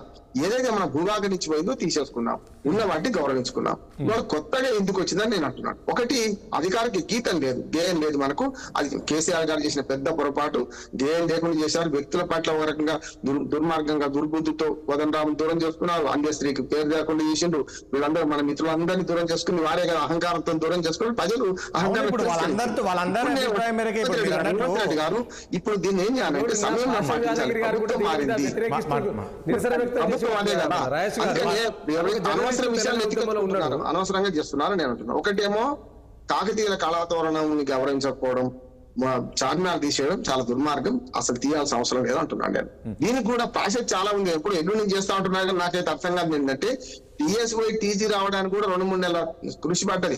ఏదైతే మన భూభాగం నుంచి పోయిందో తీసేసుకున్నాం, ఉన్న వాటిని గౌరవించుకున్నాం. ఇవాళ కొత్తగా ఎందుకు వచ్చిందని నేను అంటున్నాను. ఒకటి, అధికారికి గీతం లేదు, గేయం లేదు మనకు. అది కేసీఆర్ గారు చేసిన పెద్ద పొరపాటు. గేయం లేకుండా చేశారు. వ్యక్తుల పట్ల ఒక రకంగా దుర్మార్గంగా దుర్బుద్ధితో వదనరాముని దూరం చేసుకున్నారు. అంత్యశ్రీకి పేరు లేకుండా చేసిండ్రు. వీళ్ళందరూ మన మిత్రులందరినీ దూరం చేసుకుని వారే కదా అహంకారంతో దూరం చేసుకుని ప్రజలు అహంకారం గారు. ఇప్పుడు దీన్ని ఏం చేయాలంటే సమయం మారింది. అనవసర విషయాలు అనవసరంగా చేస్తున్నారు నేను అంటున్నాను. ఒకటేమో కాకతీయుల కళాతోరణం గౌరవించకపోవడం, చార్మినార్ తీసేయడం చాలా దుర్మార్గం, అసలు తీయాల్సిన అవసరం లేదు అంటున్నాను నేను. దీనికి కూడా ప్రాసెస్ చాలా ఉంది. ఎప్పుడు ఎల్లు నుంచి చేస్తా ఉంటున్నారు కానీ నాకైతే అర్థం కాదు ఏంటంటే టీఎస్ పోయి టీజీ రావడానికి కూడా 2-3 నెలల కృషి పడ్డది.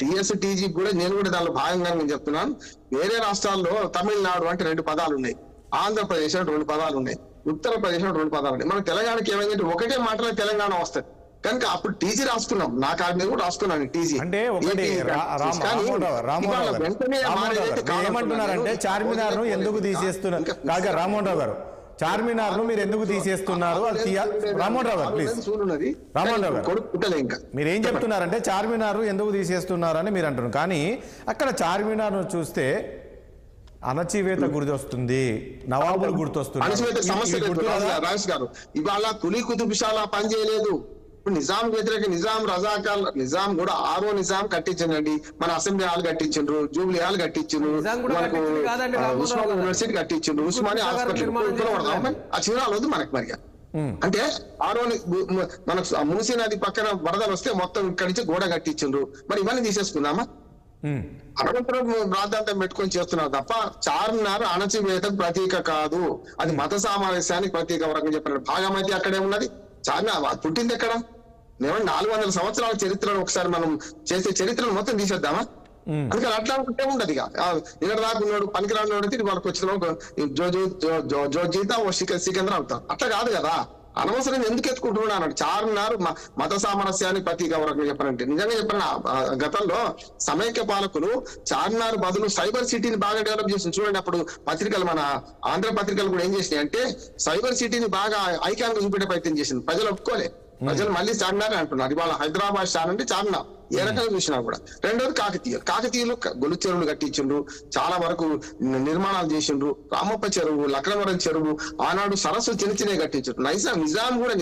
టీఎస్ టీజీ కూడా నేను కూడా దానిలో భాగంగా నేను చెప్తున్నాను. వేరే రాష్ట్రాల్లో తమిళనాడు అంటే 2 పదాలు ఉన్నాయి, ఆంధ్రప్రదేశ్ అంటే 2 పదాలు ఉన్నాయి, ఉత్తరప్రదేశ్ 2 పదాలు ఉన్నాయి. మన తెలంగాణకి ఏమైందంటే ఒకటే మాటలో తెలంగాణ వస్తుంది కనుక అప్పుడు టీజీ రాసుకున్నాం. నా కాడ మీద కూడా రాసుకున్నాను టీజీ. అంటే ఏమంటున్నారంటే చార్మినార్ ను ఎందుకు తీసేస్తున్నారు? కాగా రామ్మోహన్ రావు గారు, చార్మినార్ ను మీరు ఎందుకు తీసేస్తున్నారు? రామ్మోహన్ రావు గారు ప్లీజ్. రామ్మోహన్ రావు గారు మీరు ఏం చెప్తున్నారంటే చార్మినార్ ఎందుకు తీసేస్తున్నారు అని మీరు అంటున్నారు. కానీ అక్కడ చార్మినార్ ను చూస్తే అణచివేత గుర్తొస్తుంది, నవాబులు గుర్తొస్తుంది. రాజేష్ గారు ఇవాళ కులీ కుతుబ్షాలా పనిచేయలేదు. ఇప్పుడు నిజాం వ్యతిరేక నిజాం రజాకాల్ నిజాం కూడా 6వ నిజాం కట్టించండి. మన అసెంబ్లీ హాల్ కట్టించిండ్రు, జూబ్లీ హాల్ కట్టించిండ్రు, మనకు ఉస్మానియా యూనివర్సిటీ కట్టించిండ్రు, ఉస్మానియా హాస్పిటల్. ఆ చివరాలు వద్దు మనకి మరి. అంటే 6వ మనకు మూసీ నది పక్కన వరదలు వస్తే మొత్తం ఇక్కడి నుంచి గోడ కట్టించిండ్రు. మరి ఇవన్నీ తీసేసుకుందామా? అనంతరం ప్రాంతాంతం పెట్టుకొని చేస్తున్నారు తప్ప చార్మినార్ అణచివేతకు ప్రతీక కాదు, అది మత సామరస్యానికి ప్రతీక. వరకు చెప్పిన భాగం అయితే అక్కడే ఉన్నది. చార్మినార్ పుట్టింది ఎక్కడ? 400 సంవత్సరాల చరిత్రను ఒకసారి మనం చేసే చరిత్రను మొత్తం తీసేద్దామా? అందుకని అట్లా ఉంటే ఉండదు. ఇక ఇక్కడ రాకున్నాడు పనికిరాడు తిరిగి వాళ్ళకి వచ్చిన జో జీతా ఓ సికంద్ర అవుతారు. అట్లా కాదు కదా. అనవసరంగా ఎందుకు ఎత్తుకుంటున్నాడు? చార్మినార్ మత సామరస్యానికి ప్రతీక. వరకు చెప్పాలంటే నిజంగా చెప్పిన గతంలో సమైక్య పాలకులు చార్మినార్ బదులు సైబర్ సిటీని బాగా డెవలప్ చేసింది. చూడండి అప్పుడు పత్రికలు, మన ఆంధ్ర పత్రికలు కూడా ఏం చేసినాయి అంటే సైబర్ సిటీని బాగా ఐకాన్ గా చూపెట్టే ప్రయత్నం చేసింది. ప్రజలు ఒప్పుకోలే. ప్రజలు మళ్ళీ చార్మినార్ అంటున్నారు. ఇవాళ హైదరాబాద్ షాన్ అంటే చార్మినార్ ఏ రకంగా చూసినా కూడా. రెండోది కాకతీయులు గొలుసు చెరువులు కట్టించిండ్రు, చాలా వరకు నిర్మాణాలు చేసిండ్రు. రామప్ప చెరువు, లక్నవరం చెరువు, ఆనాడు సరస్సు చిన్న కట్టించారు. నిజాం కూడా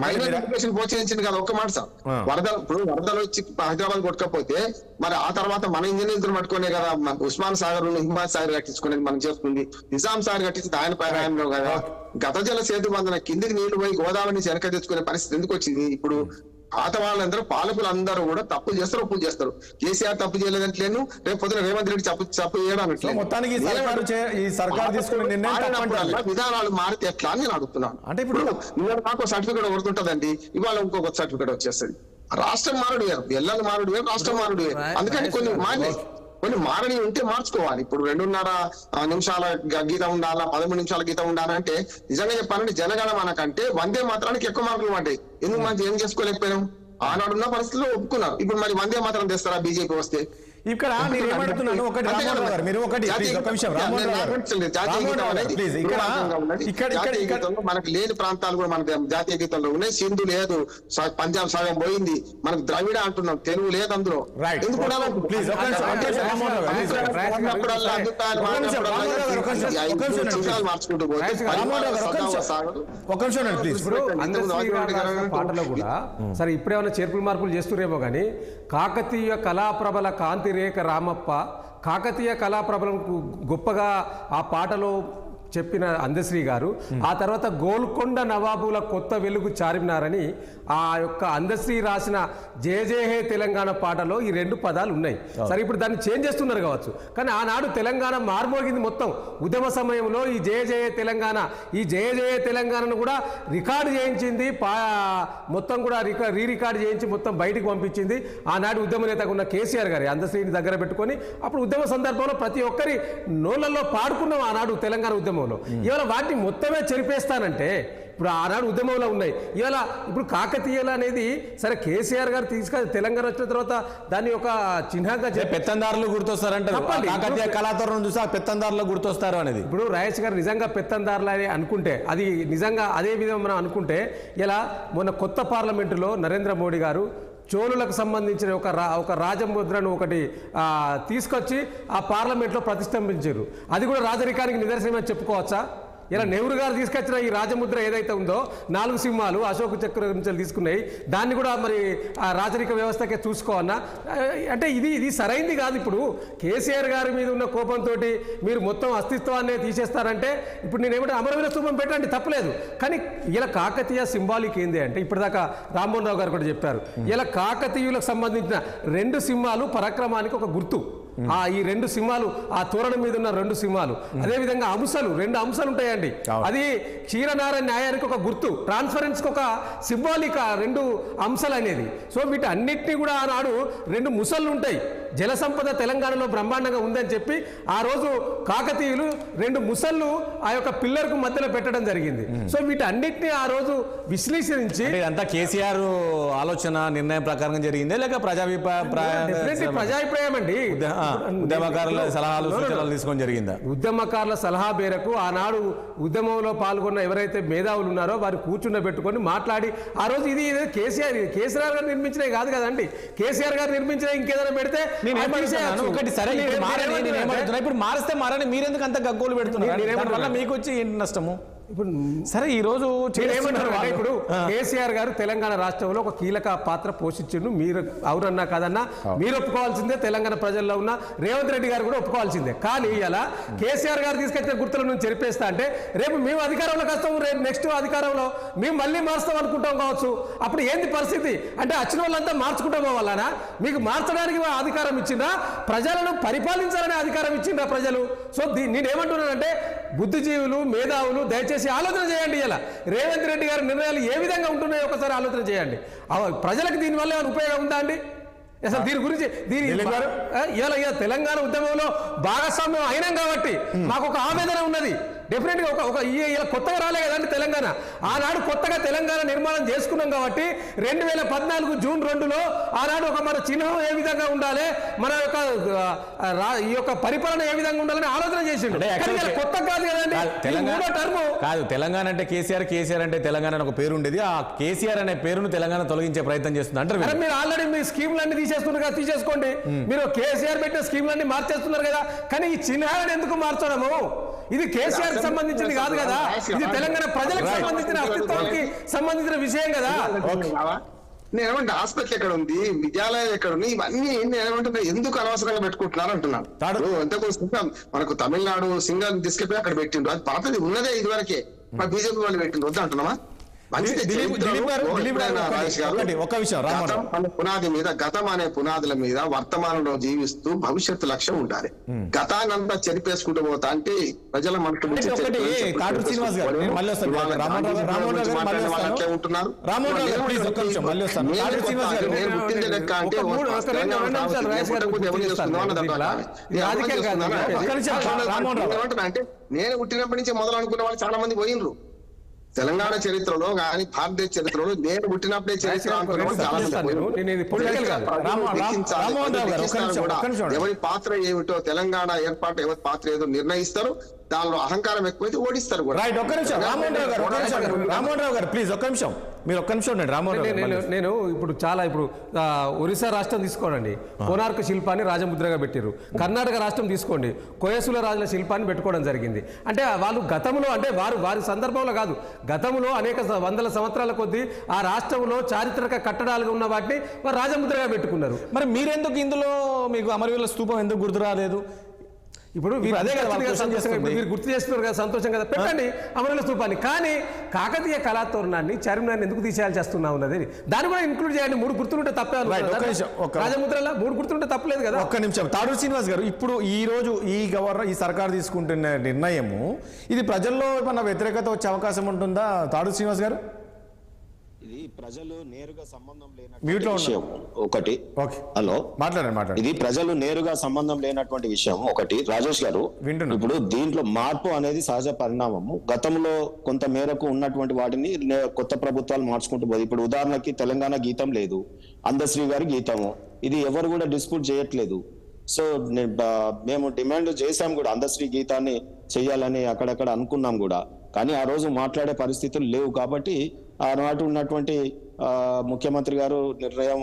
మైనర్ ఎడ్యుకేషన్ ప్రోత్సహించింది కదా. ఒక్క మాట సార్, వరదలు వచ్చి హైదరాబాద్ కొట్టకపోతే మరి ఆ తర్వాత మన ఇంజనీర్లు పట్టుకునే కదా ఉస్మాన్ సాగర్ హిమాయత్ సాగర్ కట్టించుకునేది మనం చేసుకుంది. నిజాం సాగర్ కట్టించింది ఆయన ప్రయాణంలో కదా. గత జల సేతు బంధన కిందికి నీళ్లు పోయి గోదావరి నుంచి వెనక తెచ్చుకునే పరిస్థితి ఎందుకు వచ్చింది? ఇప్పుడు పాత వాళ్ళందరూ పాలకులందరూ కూడా తప్పులు చేస్తారు, ఒప్పులు చేస్తారు. కేసీఆర్ తప్పు చేయలేదంటలేను, రేపు పొద్దున రేవంత్ రెడ్డి తప్పు చేయడానికి విధానాలు మారితే ఎట్లా అని నేను అడుగుతున్నాను. అంటే ఇప్పుడు నాకు సర్టిఫికేట్ కొడుతుంటదండి, ఇవాళ ఇంకొక సర్టిఫికేట్ వచ్చేస్తుంది. రాష్ట్రం మారుడు వేరు, ఎల్లలు మారుడు వేరు, రాష్ట్రం మారుడు వేరు. అందుకని కొన్ని మారని ఉంటే మార్చుకోవాలి. ఇప్పుడు 2.5 నిమిషాల గీతం ఉండాలా, 13 నిమిషాల గీతం ఉండాలంటే నిజంగా చెప్పాలంటే జనగణమన కంటే వందే మాత్రానికి ఎక్కువ మార్కులు పడ్డాయి. ఎందుకు మనం ఏం చేసుకోలేకపోయాం? ఆనాడున్న పరిస్థితుల్లో ఒప్పుకున్నారు. ఇప్పుడు మరి వందే మాత్రం తెస్తారా బీజేపీ వస్తే? ఇక్కడ మనకు లేని ప్రాంతాలు కూడా మన జాతీయ గీతంలో ఉన్నాయి. సింధు లేదు, పంజాబ్ సగం పోయింది, మనకు ద్రవిడ అంటున్నాం, తెలుగు లేదు అందులో. ఎందుకు మార్చుకుంటూ పోతే పాటలో కూడా సరే ఇప్పుడేమైనా చేర్పులు మార్పులు చేస్తురేమో కానీ కాకతీయ కళాప్రబల కాంతి రేఖ రామప్ప, కాకతీయ కళాప్రబలకు గొప్పగా ఆ పాటలో చెప్పిన అందశ్రీ గారు ఆ తర్వాత గోల్కొండ నవాబుల కొత్త వెలుగు చార్మినారని ఆ యొక్క అందశ్రీ రాసిన జయ జయ హే తెలంగాణ పాటలో ఈ 2 పదాలు ఉన్నాయి. సరే ఇప్పుడు దాన్ని చేంజ్ చేస్తున్నారు కావచ్చు, కానీ ఆనాడు తెలంగాణ మార్మోగింది మొత్తం. ఉద్యమ సమయంలో ఈ జయ జయ తెలంగాణ, ఈ జయ జయ తెలంగాణను కూడా రికార్డు చేయించింది, మొత్తం కూడా రికార్డు చేయించి మొత్తం బయటికి పంపించింది ఆనాడు ఉద్యమ నేతగా ఉన్న కేసీఆర్ గారి అందశ్రీని దగ్గర పెట్టుకొని. అప్పుడు ఉద్యమ సందర్భంలో ప్రతి ఒక్కరి నోళ్లలో పాడుకున్నాం ఆనాడు తెలంగాణ ఉద్యమంలో. ఇవాళ వాటిని మొత్తమే చెరిపేస్తానంటే ఇప్పుడు ఆనాడు ఉద్యమంలో ఉన్నాయి. ఇవాళ ఇప్పుడు కాకతీయులు అనేది సరే కేసీఆర్ గారు తెలంగాణ వచ్చిన తర్వాత దాన్ని ఒక చిహ్నంగా పెత్తందారులు గుర్తొస్తారంటారు. కాకతీయ కళాతోరణం చూసి పెత్తందారులు గుర్తొస్తారు అనేది. ఇప్పుడు రాయేష్ గారు నిజంగా పెత్తందారులు అని అనుకుంటే అది నిజంగా అదే విధంగా మనం అనుకుంటే ఇలా మొన్న కొత్త పార్లమెంటులో నరేంద్ర మోడీ గారు చోళులకు సంబంధించిన ఒక రాజముద్రను ఒకటి తీసుకొచ్చి ఆ పార్లమెంట్లో ప్రతిష్ఠించారు. అది కూడా రాజరికానికి నిదర్శనమని చెప్పుకోవచ్చా? ఇలా నెహ్రూ గారు తీసుకొచ్చిన ఈ రాజముద్ర ఏదైతే ఉందో 4 సింహాలు అశోక చక్ర నుంచి తీసుకున్నాయి, దాన్ని కూడా మరి ఆ రాజరిక వ్యవస్థకే చూసుకోవన్నా అంటే ఇది సరైంది కాదు. ఇప్పుడు కేసీఆర్ గారి మీద ఉన్న కోపంతో మీరు మొత్తం అస్తిత్వాన్ని తీసేస్తారంటే ఇప్పుడు నేనేమంటే అమరవీర స్తూపం పెట్టండి తప్పలేదు, కానీ ఇలా కాకతీయ సింబాలిక్ ఏంది అంటే ఇప్పటిదాకా రామ్మోహన్ రావు గారు కూడా చెప్పారు, ఇలా కాకతీయులకు సంబంధించిన 2 సింహాలు పరాక్రమానికి ఒక గుర్తు. ఈ 2 సింహాలు, ఆ తోరణం మీద ఉన్న 2 సింహాలు, అదేవిధంగా అంశాలు 2 అంశాలు ఉంటాయండి. అది క్షీరనారాయణ న్యాయానికి ఒక గుర్తు, ట్రాన్స్ఫరెన్స్ ఒక సింబాలిక్ 2 అంశాలు అనేది. సో వీటి అన్నిటినీ కూడా ఆనాడు 2 ముసళ్ళు ఉంటాయి. జల సంపద తెలంగాణలో బ్రహ్మాండంగా ఉందని చెప్పి ఆ రోజు కాకతీయులు 2 ముసళ్ళు ఆ యొక్క పిల్లర్కు మధ్యలో పెట్టడం జరిగింది. సో వీటి అన్నిటినీ ఆ రోజు విశ్లేషించి అంతా కేసీఆర్ ఆలోచన నిర్ణయం ప్రకారం జరిగిందే లేక ప్రజాభిప్రాయం అండి, ఉద్యమకారుల సలహాలు సూచనలు తీసుకొని జరిగిందా? ఉద్యమకారుల సలహా మేరకు ఆనాడు ఉద్యమంలో పాల్గొన్న ఎవరైతే మేధావులు ఉన్నారో వారు కూర్చుండబెట్టుకొని మాట్లాడి ఆ రోజు ఇది కేసీఆర్ గారు నిర్మించినవి కాదు కదండి. కేసీఆర్ గారు నిర్మించిన ఇంకేదైనా పెడితే ఒకటి సరే ఇప్పుడు మారిస్తే మారని మీరెందుకు అంత గగ్గోలు పెడుతున్నారు? మీకు వచ్చి ఏంటి నష్టము? ఇప్పుడు సరే ఈ రోజు ఇప్పుడు కేసీఆర్ గారు తెలంగాణ రాష్ట్రంలో ఒక కీలక పాత్ర పోషించిండు. మీరు అవునన్నా కాదన్నా మీరు ఒప్పుకోవాల్సిందే, తెలంగాణ ప్రజల్లో ఉన్న రేవంత్ రెడ్డి గారు కూడా ఒప్పుకోవాల్సిందే. కానీ ఇలా కేసీఆర్ గారు తీసుకొచ్చిన గుర్తుల నుంచి చెరిపేస్తా అంటే రేపు మేము అధికారంలోకి వస్తాము, రేపు నెక్స్ట్ అధికారంలో మేము మళ్ళీ మారుస్తాం అనుకుంటాం కావచ్చు. అప్పుడు ఏంది పరిస్థితి అంటే వచ్చిన వాళ్ళంతా మార్చుకుంటూ పోవాలనా? మీకు మార్చడానికి అధికారం ఇచ్చిందా? ప్రజలను పరిపాలించాలనే అధికారం ఇచ్చిందా ప్రజలు? సో నేనేమంటున్నానంటే బుద్ధిజీవులు మేధావులు దయచేసి ఆలోచన చేయండి. ఇలా రేవంత్ రెడ్డి గారి నిర్ణయాలు ఏ విధంగా ఉంటున్నాయో ఒకసారి ఆలోచన చేయండి. ప్రజలకు దీనివల్ల ఏమైనా ఉపయోగం ఉందా అండి? అసలు దీని గురించి ఇలా తెలంగాణ ఉద్యమంలో భాగస్వామ్యం అయినాం కాబట్టి మాకు ఒక ఆవేదన ఉన్నది. డెఫినెట్ గా ఇలా కొత్తగా రాలే కదండి తెలంగాణ. ఆనాడు కొత్తగా తెలంగాణ నిర్మాణం చేసుకున్నాం కాబట్టి 2014 జూన్ 2లో ఆనాడు ఒక మన చిహ్నం ఏ విధంగా ఉండాలి, మన యొక్క ఈ యొక్క పరిపాలన ఏ విధంగా ఉండాలని ఆలోచన చేసిండు. కొత్త కాదు కదండి టర్మ్ కాదు. తెలంగాణ అంటే కేసీఆర్ అంటే తెలంగాణ ఒక పేరు ఉండేది. ఆ కేసీఆర్ అనే పేరును తెలంగాణ తొలగించే ప్రయత్నం చేస్తుంది అంటారు. మీరు ఆల్రెడీ మీ స్కీమ్లన్నీ తీసేస్తున్నారు కదా, తీసేసుకోండి. మీరు కేసీఆర్ పెట్టిన స్కీమ్లన్నీ మార్చేస్తున్నారు కదా, కానీ ఈ చిహ్నాలను ఎందుకు మార్చడము? ఇది కేసీఆర్ సంబంధించింది కాదు కదా, ఇది తెలంగాణ ప్రజలకు సంబంధించిన అస్తిత్వానికి సంబంధించిన విషయం కదా. నేనేమంటే హాస్పిటల్ ఎక్కడ ఉంది, విద్యాలయం ఎక్కడ ఉంది, ఇవన్నీ నేనేమంటున్నా ఎందుకు అనవసరంగా పెట్టుకుంటున్నారు అంటున్నాను. ఎంతకోసం మనకు తమిళనాడు సింగల్ తీసుకెళ్ళి అక్కడ పెట్టిండ్రు, అది పాతది ఉన్నదే ఇదివరకే, బీజేపీ వాళ్ళు పెట్టిండ్రు, వద్దు అంటున్నామా? పునాది మీద గతం అనే పునాదుల మీద వర్తమానంలో జీవిస్తూ భవిష్యత్తు లక్ష్యం ఉండాలి. గతానంతా చెరిపేసుకుంటూ పోతా అంటే ప్రజల మనసు ఉంటున్నారు. నేను పుట్టిందే లెక్క అంటే అంటే నేను పుట్టినప్పటి నుంచి మొదలు అనుకున్న వాళ్ళు చాలా మంది పోయినరు. తెలంగాణ చరిత్రలో కానీ భారతదేశ చరిత్రలో నేను పుట్టినప్పుడే చరిత్ర ఎవరి పాత్ర ఏమిటో, తెలంగాణ ఏర్పాటు ఎవరి పాత్ర ఏదో నిర్ణయిస్తారు. దానిలో అహంకారం ఎక్కువైతే ఓడిస్తారు కూడా. రామ్మోహన్ గారు ప్లీజ్ ఒక్క నిమిషం, మీరు ఒక్క నిమిషం ఉండండి. రామ్మోహన్ నేను ఇప్పుడు ఒరిస్సా రాష్ట్రం తీసుకోండి, కోనార్క్ శిల్పాన్ని రాజముద్రగా పెట్టారు. కర్ణాటక రాష్ట్రం తీసుకోండి, కోయసుల రాజుల శిల్పాన్ని పెట్టుకోవడం జరిగింది. అంటే వాళ్ళు గతంలో అంటే వారి సందర్భంలో కాదు, గతంలో అనేక వందల సంవత్సరాల కొద్దీ ఆ రాష్ట్రంలో చారిత్రక కట్టడాలుగా ఉన్న వాటిని వారు రాజముద్రగా పెట్టుకున్నారు. మరి మీరెందుకు ఇందులో మీకు అమరవీరుల స్తూపం ఎందుకు గుర్తు రాలేదు? ఇప్పుడు అదే కదా వాళ్ళు క్వశ్చన్ చేస్తుంది. మీరు గుర్తు చేస్తున్నారు కదా, సంతోషం కదా, పెట్టండి అమరవీరుల స్తూపాన్ని. కానీ కాకతీయ కళాతోరణాన్ని చార్మినార్ని ఎందుకు తీసేయాల్సి వస్తున్నా ఉన్నది, దాన్ని కూడా ఇంక్లూడ్ చేయండి. 3 గుర్తులుంటే తప్పే రాజముద్రలో 3 గుర్తులుంటే తప్పలేదు కదా. ఒక్క నిమిషం తాడూరు శ్రీనివాస్ గారు, ఇప్పుడు ఈ రోజు ఈ గవర్నర్ ఈ సర్కార్ తీసుకుంటున్న నిర్ణయము ఇది ప్రజల్లో ఏమన్నా వ్యతిరేకత వచ్చే అవకాశం ఉంటుందా తాడూరు శ్రీనివాస్ గారు? ఇది ప్రజలు నేరుగా సంబంధం Mute లో లేనటువంటి విషయం ఒకటి. ఓకే, హలో, మాట్లాడండి. ఇది ప్రజలు నేరుగా సంబంధం లేనటువంటి విషయం ఒకటి. రాజేష్ గారు, వింటున్నా. ఇప్పుడు దీంట్లో మార్పు అనేది సహజ పరిణామము. గతంలో కొంత మేరకు ఉన్నటువంటి వాటిని కొత్త ప్రభుత్వాలు మార్చుకుంటూ పోదు. ఇప్పుడు ఉదాహరణకి తెలంగాణ గీతం లేదు, అందశ్రీ గారి గీతము, ఇది ఎవరు కూడా డిస్ప్యూట్ చేయట్లేదు. సో మేము డిమాండ్ చేశాం కూడా, అందశ్రీ గీతాన్ని చెయ్యాలని అక్కడక్కడ అనుకున్నాం కూడా. కానీ ఆ రోజు మాట్లాడే పరిస్థితులు లేవు కాబట్టి ఆనాటి ఉన్నటువంటి ముఖ్యమంత్రి గారు నిర్ణయం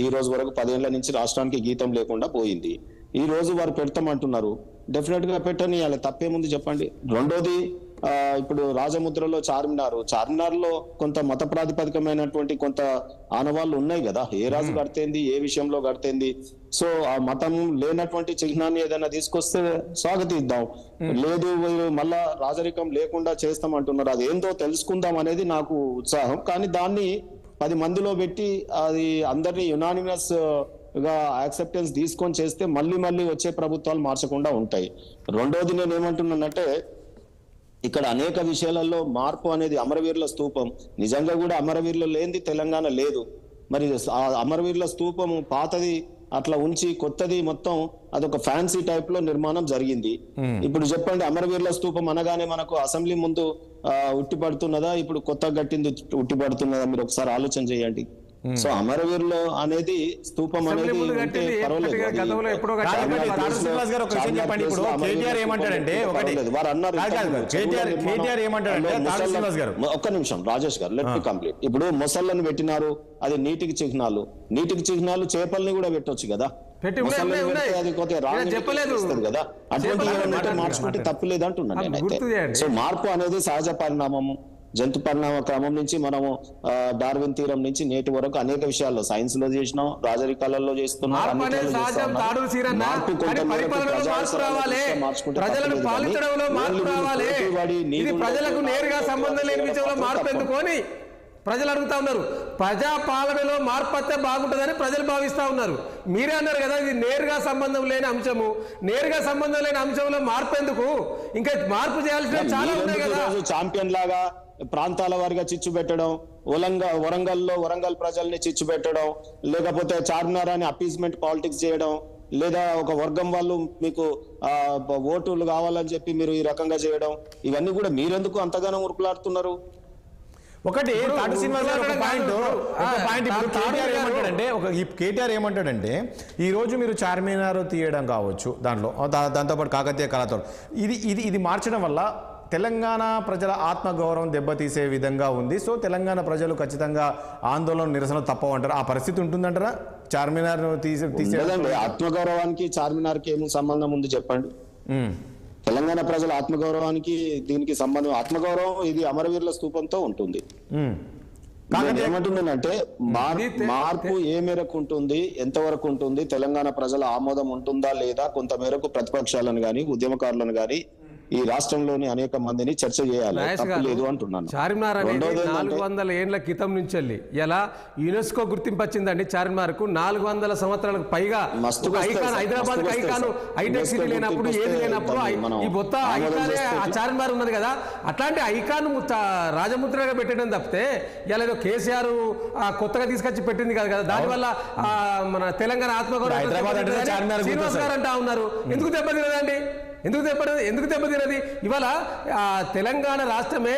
ఈ రోజు వరకు 10 ఏళ్ల నుంచి రాష్ట్రానికి గీతం లేకుండా పోయింది. ఈ రోజు వారు పెడతామంటున్నారు, డెఫినెట్ గా పెట్టని, అలా తప్పేముంది చెప్పండి. రెండోది, ఇప్పుడు రాజముద్రలో చార్మినార్ లో కొంత మత ప్రాతిపదికమైనటువంటి కొంత ఆనవాళ్ళు ఉన్నాయి కదా, ఏ రాజు కడితేంది, ఏ విషయంలో కడితేంది. సో ఆ మతం లేనటువంటి చిహ్నాన్ని ఏదైనా తీసుకొస్తే స్వాగతిద్దాం. లేదు మళ్ళా రాజరికం లేకుండా చేస్తామంటున్నారు, అది ఏందో తెలుసుకుందాం అనేది నాకు ఉత్సాహం. కానీ దాన్ని 10 మందిలో పెట్టి అది అందరినీ యునానిమస్ గా యాక్సెప్టెన్స్ తీసుకొని చేస్తే మళ్ళీ వచ్చే ప్రభుత్వాలు మార్చకుండా ఉంటాయి. రెండోది నేను ఏమంటున్నానంటే, ఇక్కడ అనేక విషయాలలో మార్పు అనేది, అమరవీరుల స్తూపం నిజంగా కూడా అమరవీరులు లేనిది తెలంగాణ లేదు. మరి ఆ అమరవీరుల స్తూపము పాతది అట్లా ఉంచి కొత్తది మొత్తం అదొక ఫ్యాన్సీ టైప్ లో నిర్మాణం జరిగింది. ఇప్పుడు చెప్పండి, అమరవీరుల స్తూపం అనగానే మనకు అసెంబ్లీ ముందు ఉట్టిపడుతున్నదా, ఇప్పుడు కొత్త గట్టింది ఉట్టిపడుతున్నదా, మీరు ఒకసారి ఆలోచన చేయండి. సో అమరవీరులు అనేది స్తూపం అనేది పర్వాలేదు. శ్రీనివాస్ గారు ఒక విషయం చెప్పండి. ఇప్పుడు కేటీఆర్ ఏమంటాడంటే, వారు అన్నారు, కేటీఆర్ ఏమంటాడంటే, ఒక్క నిమిషం రాజేష్ గారు, లెట్ మీ కంప్లీట్. ఇప్పుడు మొసళ్ళను పెట్టినారు, అది నీటికి చిహ్నాలు చేపల్ని కూడా పెట్టొచ్చు కదా, అది కదా, అటువంటి మార్చుకుంటే తప్పులేదు అంటున్నాను నేనైతే. సో మార్పు అనేది సహజ పరిణామము, జంతు పరిణామ క్రమం నుంచి మనము డార్విన్ తీరం నుంచి నేటి వరకు అనేక విషయాల్లో సైన్స్ లో చేసినాం, రాజరికాలలో చేస్తున్నాం. ప్రజలకు నేరుగా సంబంధం లేని విషయంలో మార్పు ఎందుకోని ప్రజలు అడుగుతా ఉన్నారు. ప్రజా పాలనలో మార్పు వస్తే బాగుంటుందని ప్రజలు భావిస్తా ఉన్నారు. మీరే అన్నారు కదా, ఇది నేరుగా సంబంధం లేని అంశము. నేరుగా సంబంధం లేని అంశంలో మార్పు ఎందుకు? ఇంకా మార్పు చేయాల్సిన చాలా ఉన్నాయి కదా. ఛాంపియన్ లాగా ప్రాంతాల వారిగా చిచ్చు పెట్టడం, వరంగల్లో వరంగల్ ప్రజల్ని చిచ్చు పెట్టడం, లేకపోతే చార్మినార్ అని అపీస్మెంట్ పాలిటిక్స్ చేయడం, లేదా ఒక వర్గం వాళ్ళు మీకు ఓటులు కావాలని చెప్పి మీరు ఈ రకంగా చేయడం, ఇవన్నీ కూడా మీరెందుకు అంతగానో ఉరుకులాడుతున్నారు? ఒకటి శ్రీనివాస్ గారు ఒక పాయింట్ ఇప్పుడు కేటీఆర్ ఏమంటాడంటే, ఈ రోజు మీరు చార్మినార్ తీయడం కావచ్చు, దాంతోపాటు కాకతీయ కళాతోరణం, ఇది మార్చడం వల్ల తెలంగాణ ప్రజల ఆత్మగౌరవం దెబ్బతీసే విధంగా ఉంది. సో తెలంగాణ ప్రజలు ఖచ్చితంగా ఆందోళన నిరసన తప్పవంటారు. ఆ పరిస్థితి ఉంటుందంటారా? చార్మినార్ తీసే ఆత్మగౌరవానికి చార్మినార్కి ఏమో సంబంధం ఉంది చెప్పండి? తెలంగాణ ప్రజల ఆత్మగౌరవానికి దీనికి సంబంధం, ఆత్మగౌరవం ఇది అమరవీరుల స్తూపంతో ఉంటుంది. ఏమంటుందంటే మార్పు ఏ మేరకు ఉంటుంది, ఎంతవరకు ఉంటుంది, తెలంగాణ ప్రజల ఆమోదం ఉంటుందా లేదా, కొంత మేరకు ప్రతిపక్షాలను గాని ఉద్యమకారులను గాని ఈ రాష్ట్రంలోని అనేక మందిని చర్చ చేయాలి, తప్పులేదు అంటున్నాను. చార్మినార్ అనేది 400 ఏళ్ల క్రితం నుంచి వెళ్ళి ఎలా యునెస్కో గుర్తింపు వచ్చిందండి. చార్మినార్ కు 400 సంవత్సరాలకు పైగా హైదరాబాద్ ఐకాన్, హైటెక్ సిటీ లేనప్పుడు, ఏది లేనప్పుడు ఈ మొత్తం ఐకానే ఆ చార్మినార్ ఉన్నది కదా. అట్లాంటి ఐకాన్ రాజముద్రగా పెట్టడం తప్పితే ఇలా ఏదో కేసీఆర్ కొత్తగా తీసుకొచ్చి పెట్టింది కదా. దానివల్ల మన తెలంగాణ ఆత్మగౌరవం శ్రీనివాస్ గారు అంటా ఉన్నారు. ఎందుకు దెబ్బతినదండి? ఎందుకు దెబ్బతినది? ఇవాళ తెలంగాణ రాష్ట్రమే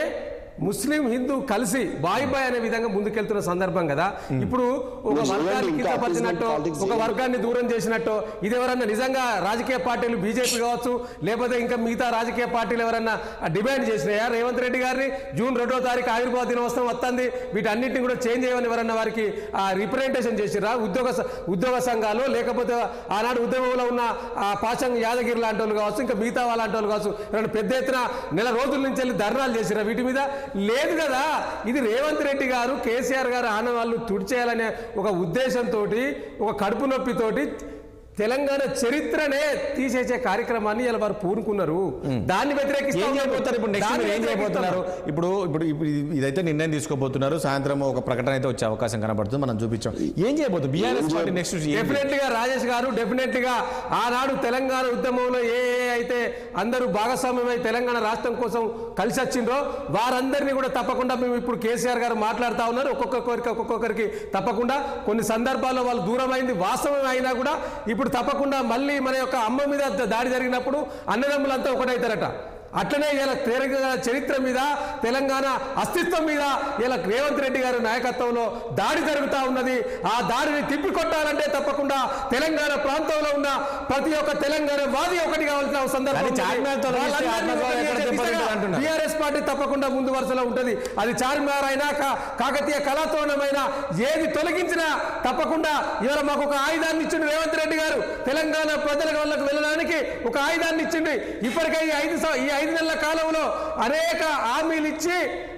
ముస్లిం హిందూ కలిసి బాయ్ అనే విధంగా ముందుకెళ్తున్న సందర్భం కదా. ఇప్పుడు ఒక వర్గాన్ని కించపరిచినట్టు, ఒక వర్గాన్ని దూరం చేసినట్టు, ఇది ఎవరన్నా నిజంగా రాజకీయ పార్టీలు బీజేపీ కావచ్చు, లేకపోతే ఇంకా మిగతా రాజకీయ పార్టీలు ఎవరన్నా డిమాండ్ చేసినాయా? రేవంత్ రెడ్డి గారిని జూన్ 2వ తారీఖు ఆవిర్భావ దినోత్సవం వస్తుంది, వీటన్నింటినీ కూడా చేంజ్ చేయమని ఎవరన్నా వారికి రిప్రజెంటేషన్ చేసిరా? ఉద్యోగ సంఘాలు, లేకపోతే ఆనాడు ఉద్యమంలో ఉన్న పాషంగ్ యాదగిరి లాంటి వాళ్ళు కావచ్చు, ఇంకా మిగతా వాళ్ళంటి వాళ్ళు కావచ్చు, పెద్ద ఎత్తున నెల రోజుల నుంచి వెళ్ళి ధర్నాలు చేసిరా? వీటి మీద లేదు కదా. ఇది రేవంత్ రెడ్డి గారు, కేసీఆర్ గారు ఆనవాళ్ళు తుడిచేయాలనే ఒక ఉద్దేశంతో, ఒక కడుపు నొప్పితోటి తెలంగాణ చరిత్రనే తీసేసే కార్యక్రమాన్ని ఇలా వారు పూనుకున్నారు. దాన్ని ఏం చేయబోతున్నారు ఇప్పుడు నెక్స్ట్ మీరు ఏం చేయబోతున్నారు? ఇప్పుడు ఇప్పుడు ఇప్పుడు ఇదైతే నిర్ణయం తీసుకోబోతున్నారు. సాయంత్రం ఒక ప్రకటన అయితే వచ్చే అవకాశం కనబడుతుంది, మనం చూపించాం. ఏం చేయబోతుంది బీఆర్ఎస్ పార్టీ నెక్స్ట్? డెఫినెట్ గా రాజేష్ గారు, డెఫినెట్ గా ఆనాడు తెలంగాణ ఉద్యమంలో ఏ అయితే అందరూ భాగస్వామ్యమై తెలంగాణ రాష్ట్రం కోసం కలిసి వచ్చిండ్రో వారందరినీ కూడా తప్పకుండా మేము ఇప్పుడు కేసీఆర్ గారు మాట్లాడుతూ ఉన్నారు. ఒక్కొక్కరికి తప్పకుండా కొన్ని సందర్భాల్లో వాళ్ళు దూరమైంది వాస్తవం అయినా కూడా ఇప్పుడు తప్పకుండా మళ్ళీ మన యొక్క అమ్మ మీద దాడి జరిగినప్పుడు అన్నదమ్ములంతా ఒకటైతారట. అట్లనే ఇలా తెలంగాణ చరిత్ర మీద, తెలంగాణ అస్తిత్వం మీద ఇలా రేవంత్ రెడ్డి గారి నాయకత్వంలో దాడి జరుగుతూ ఉన్నది. ఆ దాడిని తిప్పికొట్టాలంటే తప్పకుండా తెలంగాణ ప్రాంతంలో ఉన్న ప్రతి ఒక్క తెలంగాణ వాది ఒకటి కావాల్సిన సందర్భం. టీఆర్ఎస్ పార్టీ తప్పకుండా ముందు వరుసలో ఉంటుంది. అది చార్మినార్ అయినా కాకతీయ కళాతోరణమైనా ఏది తొలగించినా తప్పకుండా ఇవాళ మాకు ఒక ఆయుధాన్ని ఇచ్చిండు రేవంత్ రెడ్డి గారు. తెలంగాణ ప్రజల వాళ్ళకు వెళ్ళడానికి ఒక ఆయుధాన్ని ఇచ్చిండు. ఇప్పటికే ఈ 5 నెలల కాలంలో అనేక హామీలు ఇచ్చి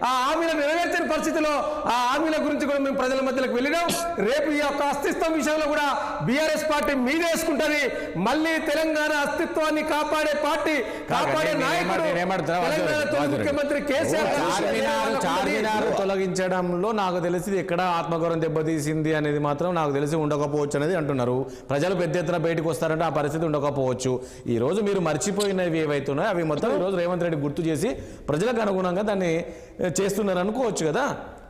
ఆ హామీలను నెరవేర్చని పరిస్థితిలో ఆ హామీల గురించి కూడా మేము ప్రజల మధ్యలోకి వెళ్ళినాం. రేపు ఈ యొక్క అస్తిత్వం విషయంలో కూడా బీఆర్ఎస్ పార్టీ మీదేసుకుంటది. మళ్ళీ తెలంగాణ అస్తిత్వాన్ని కాపాడే పార్టీ, కాపాడే నాయకుడు తెలంగాణ ముఖ్యమంత్రి కేసీఆర్. చార్మినార్ తొలగించడంలో నాకు తెలిసి ఎక్కడ ఆత్మగౌరవం దెబ్బతీసింది అనేది మాత్రం నాకు తెలిసి ఉండకపోవచ్చు అనేది అంటున్నారు. ప్రజలు పెద్ద ఎత్తున బయటకు వస్తారంటే ఆ పరిస్థితి ఉండకపోవచ్చు. ఈ రోజు మీరు మర్చిపోయినవి ఏవైతున్నాయో అవి మొత్తం ఈరోజు రేవంత్ రెడ్డి గుర్తు చేసి ప్రజలకు అనుగుణంగా దాన్ని చేస్తున్నారు అనుకోవచ్చు కదా.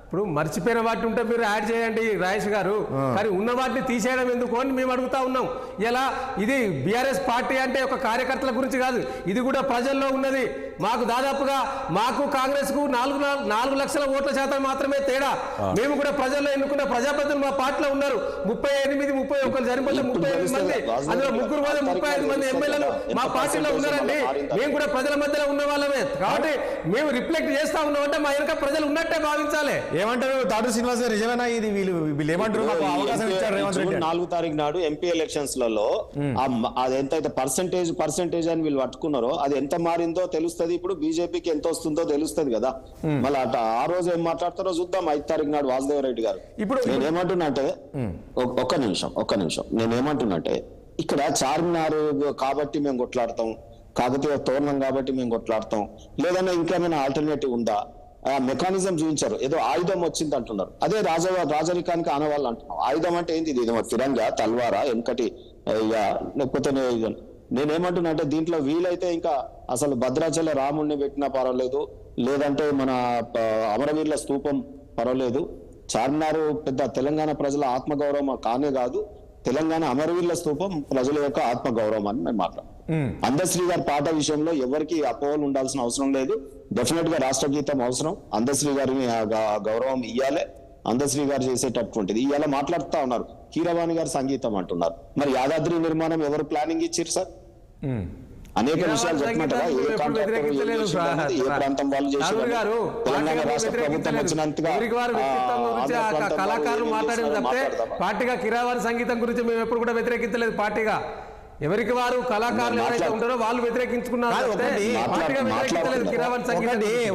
ఇప్పుడు మర్చిపోయిన వాటి ఉంటే మీరు యాడ్ చేయండి రాజేష్ గారు, కానీ ఉన్న వాటిని తీసేయడం ఎందుకు అని మేము అడుగుతా ఉన్నాం. ఇలా ఇది బీఆర్ఎస్ పార్టీ అంటే ఒక కార్యకర్తల గురించి కాదు, ఇది కూడా ప్రజల్లో ఉన్నది. మాకు దాదాపుగా మాకు కాంగ్రెస్ కు 4 లక్షల ఓట్ల శాతం మాత్రమే తేడా. మేము కూడా ప్రజల్లో ఎన్నుకున్న ప్రజాప్రతినిధులు మా పార్టీలో ఉన్నారు. 31 సరిపోతే 35 మంది, అందులో 3 పోతే 35 మంది ఎమ్మెల్యేలు మా పార్టీలో ఉన్నారండి. మేము కూడా ప్రజల మధ్యలో ఉన్న వాళ్ళమే కాబట్టి మేము రిఫ్లెక్ట్ చేస్తా ఉన్నామంటే మా వెనక ప్రజలు ఉన్నట్టే భావించాలి. ఏమంటారు తాడు శ్రీనివాస్ గారు, నిజమేనా ఇది? వీళ్ళు ఏమంటారు? మాకు అవకాశం ఇచ్చారు రేవంత్ రెడ్డి. 4 తారీఖు నాడు ఎంపీ ఎలక్షన్స్ లలో అది ఎంత పర్సెంటేజ్ అని వీళ్ళు పట్టుకున్నారో అది ఎంత మారిందో తెలుస్తుంది. ఇప్పుడు బీజేపీకి ఎంత వస్తుందో తెలుస్తుంది కదా. మళ్ళీ ఆ రోజు ఏం మాట్లాడతారో చూద్దాం. 5 తారీఖు నాడు వాసుదేవ రెడ్డి గారు. ఇప్పుడు నేనేమంటున్నాంటే ఒక్క నిమిషం నేనేమంటున్నట్టే ఇక్కడ చార్మినార్ కాబట్టి మేము కొట్లాడతాం, కాకతీయ తోరణం కాబట్టి మేము కొట్లాడతాం, లేదన్నా ఇంకేమైనా ఆల్టర్నేటివ్ ఉందా? ఆ మెకానిజం చూపించారు. ఏదో ఆయుధం వచ్చింది అంటున్నారు. అదే రాజరికానికి ఆనవాళ్ళు అంటున్నాం. ఆయుధం అంటే ఏంటి? ఇది తిరంగా, తల్వారా, వెనకటి లేకపోతే నేనేమంటున్నా అంటే దీంట్లో వీలైతే ఇంకా అసలు భద్రాచల రాముడిని పెట్టినా పర్వాలేదు, లేదంటే మన అమరవీరుల స్తూపం పర్వాలేదు. చార్మినార్ పెద్ద తెలంగాణ ప్రజల ఆత్మగౌరవం కానే కాదు, తెలంగాణ అమరవీరుల స్తూపం ప్రజల యొక్క ఆత్మగౌరవం అని మేము మాట్లాడాం. అందశ్రీ గారి పాట విషయంలో ఎవరికి అపోహలు ఉండాల్సిన అవసరం లేదు. డెఫినెట్ గా రాష్ట్ర గీతం అవసరం. అందశ్రీ గారిని గౌరవం ఇయ్యాలే. అందశ్రీ గారు చేసేటటువంటిది ఇవాళ మాట్లాడుతా ఉన్నారు. కీరవాణి గారు సంగీతం అంటున్నారు. మరి యాదాద్రి నిర్మాణం ఎవరు ప్లానింగ్ ఇచ్చారు సార్? అనేక విషయాలు చెప్పమంటారా? ఏ ప్రాంతం వాళ్ళు చేశారు? తెలంగాణ రాష్ట్ర ప్రభుత్వం వచ్చినంతగా కళాకారులు మాట్లాడింది తప్పితే పార్టీగా కీరవాణి సంగీతం గురించి మేము ఎప్పుడు కూడా వ్యతిరేకించలేదు. పార్టీగా ఎవరికి వారు కళాకారులు ఎవరైతే ఉంటారో వాళ్ళు వ్యతిరేకించుకున్నారు.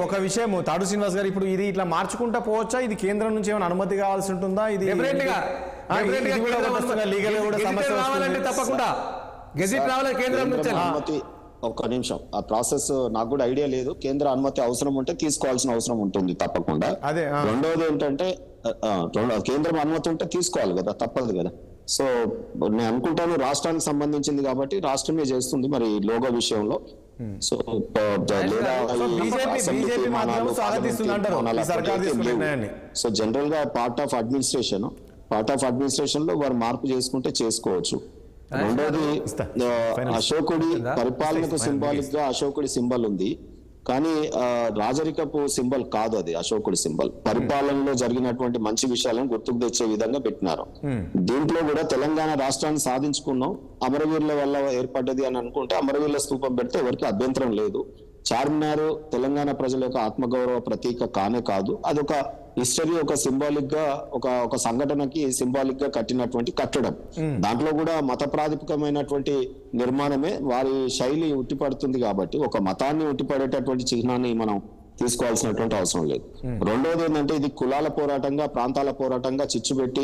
ఒక విషయం తాడు శ్రీనివాస్ గారు, ఇప్పుడు ఇది ఇట్లా మార్చుకుంటా పోవచ్చా? ఇది కేంద్రం నుంచి ఏమైనా అనుమతి కావాల్సి ఉంటుందా? ఇది తప్పకుండా గెజిట్ రావాలి కేంద్రం నుంచి. అనుమతి ఒక్క నిమిషం, ఆ ప్రాసెస్ నాకు కూడా ఐడియా లేదు. కేంద్ర అనుమతి అవసరం ఉంటే తీసుకోవాల్సిన అవసరం ఉంటుంది తప్పకుండా. అదే రెండవది ఏంటంటే కేంద్రం అనుమతి ఉంటే తీసుకోవాలి కదా, తప్పదు కదా. సో నేను అనుకుంటాను రాష్ట్రానికి సంబంధించింది కాబట్టి రాష్ట్రమే చేస్తుంది మరి లోగో విషయంలో. సో సో జనరల్ గా పార్ట్ ఆఫ్ అడ్మినిస్ట్రేషన్ లో వారు మార్పు చేసుకుంటే చేసుకోవచ్చు. రెండోది అశోకుడి పరిపాలనకు సింబాలిక్ గా అశోకుడి సింబల్ ఉంది, కానీ రాజరికపు సింబల్ కాదు అది. అశోకుడి సింబల్ పరిపాలనలో జరిగినటువంటి మంచి విషయాలను గుర్తుకు తెచ్చే విధంగా పెట్టినారు. దీంట్లో కూడా తెలంగాణ రాష్ట్రాన్ని సాధించుకున్నాం, అమరవీరుల వల్ల ఏర్పడ్డది అని అనుకుంటే అమరవీరుల స్తూపం పెడితే ఎవరికి అభ్యంతరం లేదు. చార్మినార్ తెలంగాణ ప్రజల యొక్క ఆత్మగౌరవ ప్రతీక కానే కాదు, అదొక హిస్టరీ, ఒక సింబాలిక్ గా ఒక సంఘటనకి సింబాలిక్ గా కట్టినటువంటి కట్టడం. దాంట్లో కూడా మత ప్రాతిపదికమైనటువంటి నిర్మాణమే వారి శైలి ఉట్టిపడుతుంది కాబట్టి ఒక మతాన్ని ఉట్టిపడేటటువంటి చిహ్నాన్ని మనం తీసుకోవాల్సినటువంటి అవసరం లేదు. రెండోది ఏంటంటే ఇది కులాల పోరాటంగా, ప్రాంతాల పోరాటంగా చిచ్చు పెట్టి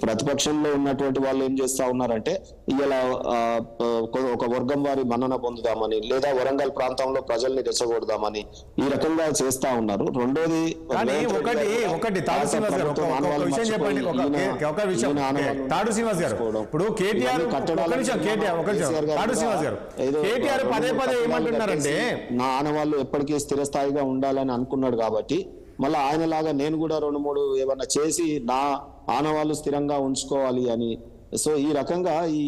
ప్రతిపక్షంలో ఉన్నటువంటి వాళ్ళు ఏం చేస్తా ఉన్నారంటే ఇలా ఒక వర్గం వారి మన్నన పొందుదామని, లేదా వరంగల్ ప్రాంతంలో ప్రజల్ని రెచ్చగొడదామని ఈ రకంగా చేస్తా ఉన్నారు. రెండోది కానీ ఒకటి తాడు శ్రీనివాస్ గారు ఒక విషయం చెప్పండి, ఒక విషయం తాడు శ్రీనివాస్ గారు, ఇప్పుడు కేటీఆర్ తాడు శ్రీనివాస్ గారు కేటీఆర్ పదే ఏమంటున్నారంటే నా ఆనవాళ్ళు ఎప్పటికీ స్థిరస్థాయిగా ఉండాలని అనుకున్నాడు కాబట్టి మళ్ళీ ఆయనలాగా నేను కూడా 2-3 ఏమన్నా చేసి నా ఆనవాళ్ళు స్థిరంగా ఉంచుకోవాలి అని. సో ఈ రకంగా ఈ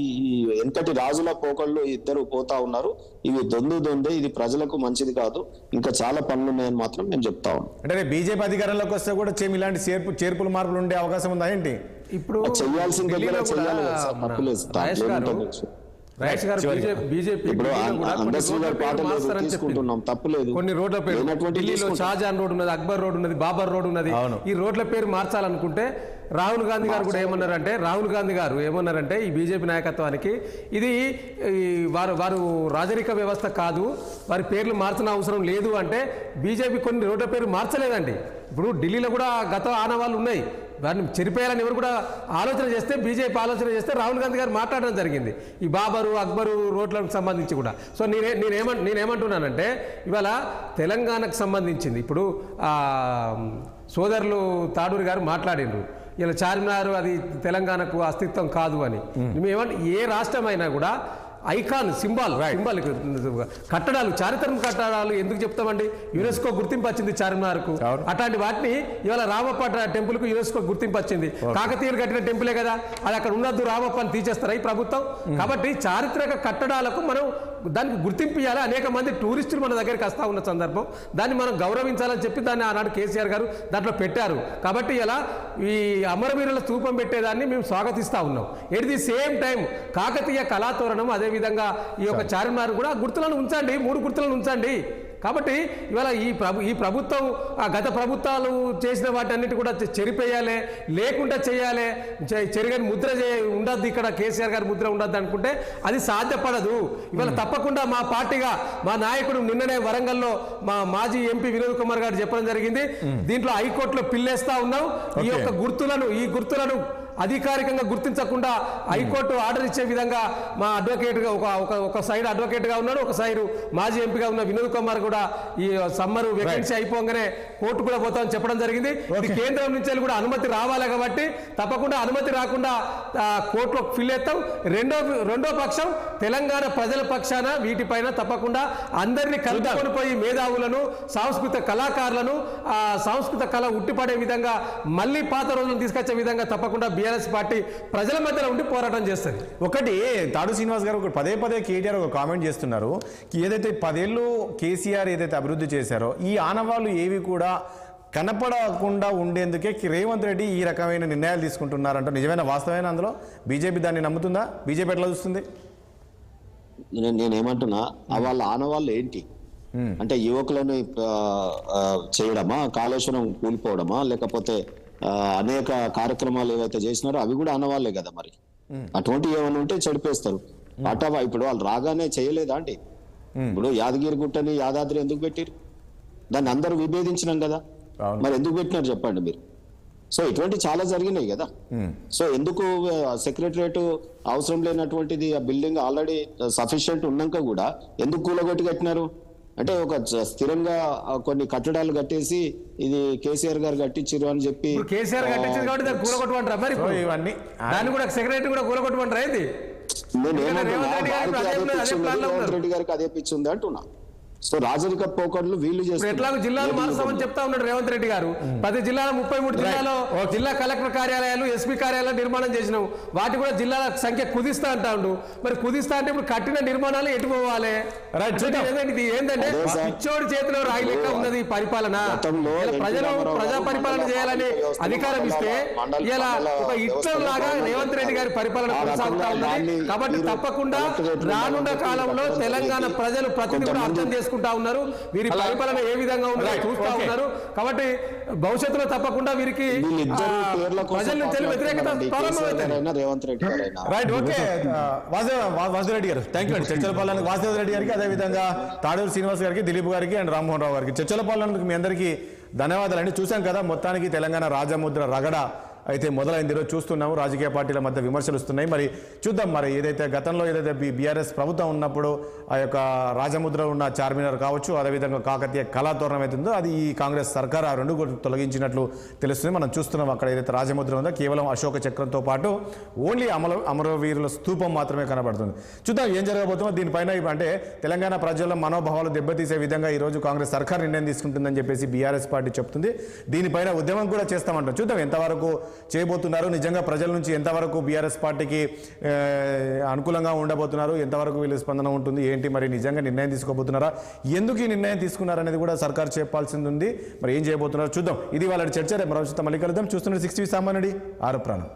వెనకటి రాజుల పోకళ్ళు ఇద్దరు పోతా ఉన్నారు. ఇవి దొందే, ఇది ప్రజలకు మంచిది కాదు. ఇంకా చాలా పనులు ఉన్నాయని మాత్రం నేను చెప్తా ఉన్నాను. అంటే బీజేపీ అధికారంలోకి వస్తే కూడా ఇలాంటి చేర్పులు మార్పులు ఉండే అవకాశం ఉందా ఏంటి? ఇప్పుడు చేయాల్సిన దగ్గర చేయాలి, కొన్ని రోడ్ల పేరు ఢిల్లీలో షాజహాన్ రోడ్ ఉన్నది, అక్బర్ రోడ్ ఉన్నది, బాబర్ రోడ్ ఉన్నది. ఈ రోడ్ల పేరు మార్చాలనుకుంటే రాహుల్ గాంధీ గారు కూడా ఏమన్నారంటే ఈ బీజేపీ నాయకత్వానికి ఇది వారు రాజరిక వ్యవస్థ కాదు, వారి పేర్లు మార్చిన అవసరం లేదు అంటే బీజేపీ కొన్ని రోడ్ల పేరు మార్చలేదండి. ఇప్పుడు ఢిల్లీలో కూడా గత ఆనవాళ్ళు ఉన్నాయి, వారిని చెరిపేయాలని ఎవరు కూడా ఆలోచన చేస్తే, బీజేపీ ఆలోచన చేస్తే రాహుల్ గాంధీ గారు మాట్లాడడం జరిగింది ఈ బాబరు అక్బరు రోడ్లకు సంబంధించి కూడా. సో నేనేమంటున్నానంటే ఇవాళ తెలంగాణకు సంబంధించింది ఇప్పుడు సోదరులు తాడూరి గారు మాట్లాడిండ్రు ఇలా చార్మినార్ అది తెలంగాణకు అస్తిత్వం కాదు అని. మేమంటే ఏ రాష్ట్రమైనా కూడా ఐకాన్ సింబాల్ కట్టడాలు, చారిత్రక కట్టడాలు ఎందుకు చెప్తామండి? యునెస్కో గుర్తింపు వచ్చింది చార్మినార్కు. అట్లాంటి వాటిని ఇవాళ రామప్ప టెంపుల్కు యునెస్కో గుర్తింపు వచ్చింది. కాకతీయులు కట్టిన టెంపులే కదా, అది అక్కడ ఉన్నద్దు రామప్ప అని తీసేస్తారా ఈ ప్రభుత్వం? కాబట్టి చారిత్రక కట్టడాలకు మనం దానికి గుర్తింపు ఇవ్వాలి. అనేక మంది టూరిస్టులు మన దగ్గరికి వస్తూ ఉన్న సందర్భం, దాన్ని మనం గౌరవించాలని చెప్పి దాన్ని ఆనాడు కేసీఆర్ గారు దాంట్లో పెట్టారు. కాబట్టి ఇలా ఈ అమరవీరుల స్తూపం పెట్టేదాన్ని మేము స్వాగతిస్తూ ఉన్నాం. At the same time Kakatiya Kalathoranam, అదేవిధంగా ఈ యొక్క చార్మినార్ కూడా గుర్తులను ఉంచండి, 3 గుర్తులను ఉంచండి. కాబట్టి ఇవాళ ఈ ప్రభుత్వం గత ప్రభుత్వాలు చేసిన వాటన్నిటి కూడా చెరిపేయాలి, లేకుండా చేయాలి, చెరిగని ముద్ర ఉండద్దు, ఇక్కడ కేసీఆర్ గారి ముద్ర ఉండద్దు అనుకుంటే అది సాధ్యపడదు. ఇవాళ తప్పకుండా మా పార్టీగా మా నాయకుడు నిన్ననే వరంగల్లో మా మాజీ ఎంపీ వినోద్ కుమార్ గారు చెప్పడం జరిగింది. దీంట్లో హైకోర్టులో పిల్లేస్తా ఉన్నాం. ఈ యొక్క గుర్తులను అధికారికంగా గుర్తించకుండా హైకోర్టు ఆర్డర్ ఇచ్చే విధంగా మా అడ్వకేట్గా ఒక సైడ్ అడ్వకేట్గా ఉన్నాడు, ఒక సైడ్ మాజీ ఎంపీగా ఉన్న వినోద్ కుమార్ కూడా ఈ సమ్మర్ వేకెన్సీ అయిపోగానే కోర్టు కూడా పోతామని చెప్పడం జరిగింది. ఇది కేంద్రం నుంచి కూడా అనుమతి రావాలి కాబట్టి తప్పకుండా అనుమతి రాకుండా కోర్టులో ఫిల్ ఎత్తాం. రెండో పక్షం తెలంగాణ ప్రజల పక్షాన వీటిపైన తప్పకుండా అందరినీ కలుపుకొని పోయి మేధావులను, సాంస్కృతిక కళాకారులను, సాంస్కృతిక కళ ఉట్టిపడే విధంగా మళ్ళీ పాత రోజులను తీసుకొచ్చే విధంగా తప్పకుండా బీఆర్ఎస్ పార్టీ ప్రజల మధ్యలో ఉండి పోరాటం చేస్తుంది. ఒకటి తాడు శ్రీనివాస్ గారు పదే కేటీఆర్ ఒక కామెంట్ చేస్తున్నారు, ఏదైతే 10 ఏళ్ళు కేసీఆర్ ఏదైతే అభివృద్ధి చేశారో ఈ ఆనవాళ్ళు ఏవి కూడా కనపడకుండా ఉండేందుకే రేవంత్ రెడ్డి ఈ రకమైన నిర్ణయాలు తీసుకుంటున్నారంట. నిజమైన వాస్తవమైన అందులో బీజేపీ దాన్ని నమ్ముతుందా? బీజేపీ ఎట్లా చూస్తుంది? నేనేమంటున్నా, వాళ్ళ ఆనవాళ్ళు ఏంటి అంటే యువకులను చేయడమా, కాళేశ్వరం కూలిపోవడమా, లేకపోతే అనేక కార్యక్రమాలు ఏవైతే చేసినారో అవి కూడా ఆనవాళ్లే కదా. మరి అటువంటి ఏమైనా ఉంటే చెడిపేస్తారు. అటవా ఇప్పుడు వాళ్ళు రాగానే చేయలేదా అండి? ఇప్పుడు యాదగిరి గుట్టని యాదాద్రి ఎందుకు పెట్టారు? దాన్ని అందరూ విభేదించినాం కదా, మరి ఎందుకు పెట్టినారు చెప్పండి మీరు? సో ఇటువంటి చాలా జరిగినాయి కదా. సో ఎందుకు సెక్రటరియట్ అవసరం లేనటువంటిది ఆ బిల్డింగ్ ఆల్రెడీ సఫిషియెంట్ ఉన్నాక కూడా ఎందుకు కూలగొట్టి కట్టినారు? అంటే ఒక స్థిరంగా కొన్ని కట్టడాలు కట్టేసి ఇది కేసీఆర్ గారు కట్టించారు అని చెప్పి కేసీఆర్ కట్టించారు కాబట్టి దాన్ని కూలగొట్టమంటారా? మరి ఇవన్నీ దాన్ని కూడా సెక్రటరీ కూడా కూలగొట్టమంటారా? ఏంది రేవంత్ రెడ్డి గారికి అదే పిచ్చి ఉంది అంటున్నా. సో రాజరిక పోకడలు వీళ్ళు చేస్తారు. ఎట్లాగో జిల్లాలు మారుస్తామని చెప్తా ఉన్నాడు రేవంత్ రెడ్డి గారు. ప్రతి జిల్లాలో 33 జిల్లాలో జిల్లా కలెక్టర్ కార్యాలయాలు, ఎస్పీ కార్యాలయాలు నిర్మాణం చేసినాం. వాటి కూడా జిల్లాల సంఖ్య కుదిస్తా అంటాడు. మరి కుదిస్తా అంటే ఇప్పుడు కట్టిన నిర్మాణాలు ఎటు పోవాలి? ఏంటంటే పిచ్చోడి చేతిలో రాయి లెక్క ఉన్నది పరిపాలన. ప్రజా పరిపాలన చేయాలని అధికారం ఇస్తే ఇలా ఒక హిట్లర్ లాగా రేవంత్ రెడ్డి గారి పరిపాలన కొనసాగుతా ఉన్నది. కాబట్టి తప్పకుండా రానున్న కాలంలో తెలంగాణ ప్రజలు ప్రతిదీ కూడా అర్థం చేసుకుంటారు. చేసుకుంటా ఉన్నారు. వీరి పరిపాలన ఏ విధంగా ఉందో చూస్తా ఉన్నారు. కాబట్టి భవిష్యత్తులో తప్పకుండా వీరికి వీళ్ళిద్దరు పేర్ల కోసం ప్రజల నుంచి వ్యతిరేకత ప్రారంభమవుతుంది. రేవంత్ రెడ్డి గారైనా రైట్, ఓకే. వాసుదేవ్ రెడ్డి గారు థ్యాంక్ యూ అండి. చర్చలపాలెం వాసుదేవ్ రెడ్డి గారికి, అదేవిధంగా తాడూరు శ్రీనివాస్ గారికి, దిలీప్ గారికి అండ్ రామ్మోహన్ రావు గారికి చర్చలపాలెంకి మీ అందరికీ ధన్యవాదాలండి. చూసాం కదా మొత్తానికి తెలంగాణ రాజముద్ర రగడ అయితే మొదలైంది. ఈరోజు చూస్తున్నాము రాజకీయ పార్టీల మధ్య విమర్శలు వస్తున్నాయి. మరి చూద్దాం, మరి ఏదైతే గతంలో ఏదైతే బీఆర్ఎస్ ప్రభుత్వం ఉన్నప్పుడు ఆ యొక్క రాజముద్ర ఉన్న చార్మినార్ కావచ్చు, అదేవిధంగా కాకతీయ కళాతోరణం అవుతుందో అది ఈ కాంగ్రెస్ సర్కార్ ఆ రెండు తొలగించినట్లు తెలుస్తుంది. మనం చూస్తున్నాం అక్కడ ఏదైతే రాజముద్ర ఉందో కేవలం అశోక చక్రంతో పాటు ఓన్లీ అమరవీరుల స్తూపం మాత్రమే కనబడుతుంది. చూద్దాం ఏం జరగబోతుందో. దీనిపైన అంటే తెలంగాణ ప్రజల మనోభావాలు దెబ్బతీసే విధంగా ఈరోజు కాంగ్రెస్ సర్కార్ నిర్ణయం తీసుకుంటుందని చెప్పేసి బీఆర్ఎస్ పార్టీ చెప్తుంది. దీనిపైన ఉద్యమం కూడా చేస్తామంటాం. చూద్దాం ఎంతవరకు చేయబోతున్నారు, నిజంగా ప్రజల నుంచి ఎంతవరకు బీఆర్ఎస్ పార్టీకి అనుకూలంగా ఉండబోతున్నారు, ఎంతవరకు వీళ్ళ స్పందన ఉంటుంది ఏంటి, మరి నిజంగా నిర్ణయం తీసుకోబోతున్నారా, ఎందుకు ఈ నిర్ణయం తీసుకున్నారనేది కూడా సర్కార్ చెప్పాల్సింది ఉంది. మరి ఏం చేయబోతున్నారో చూద్దాం. ఇది వాళ్ళ చర్చ. మరో మళ్ళీ కలుద్దాం. చూస్తున్న 60 సామాన్యుడి ఆరు ప్రాణం.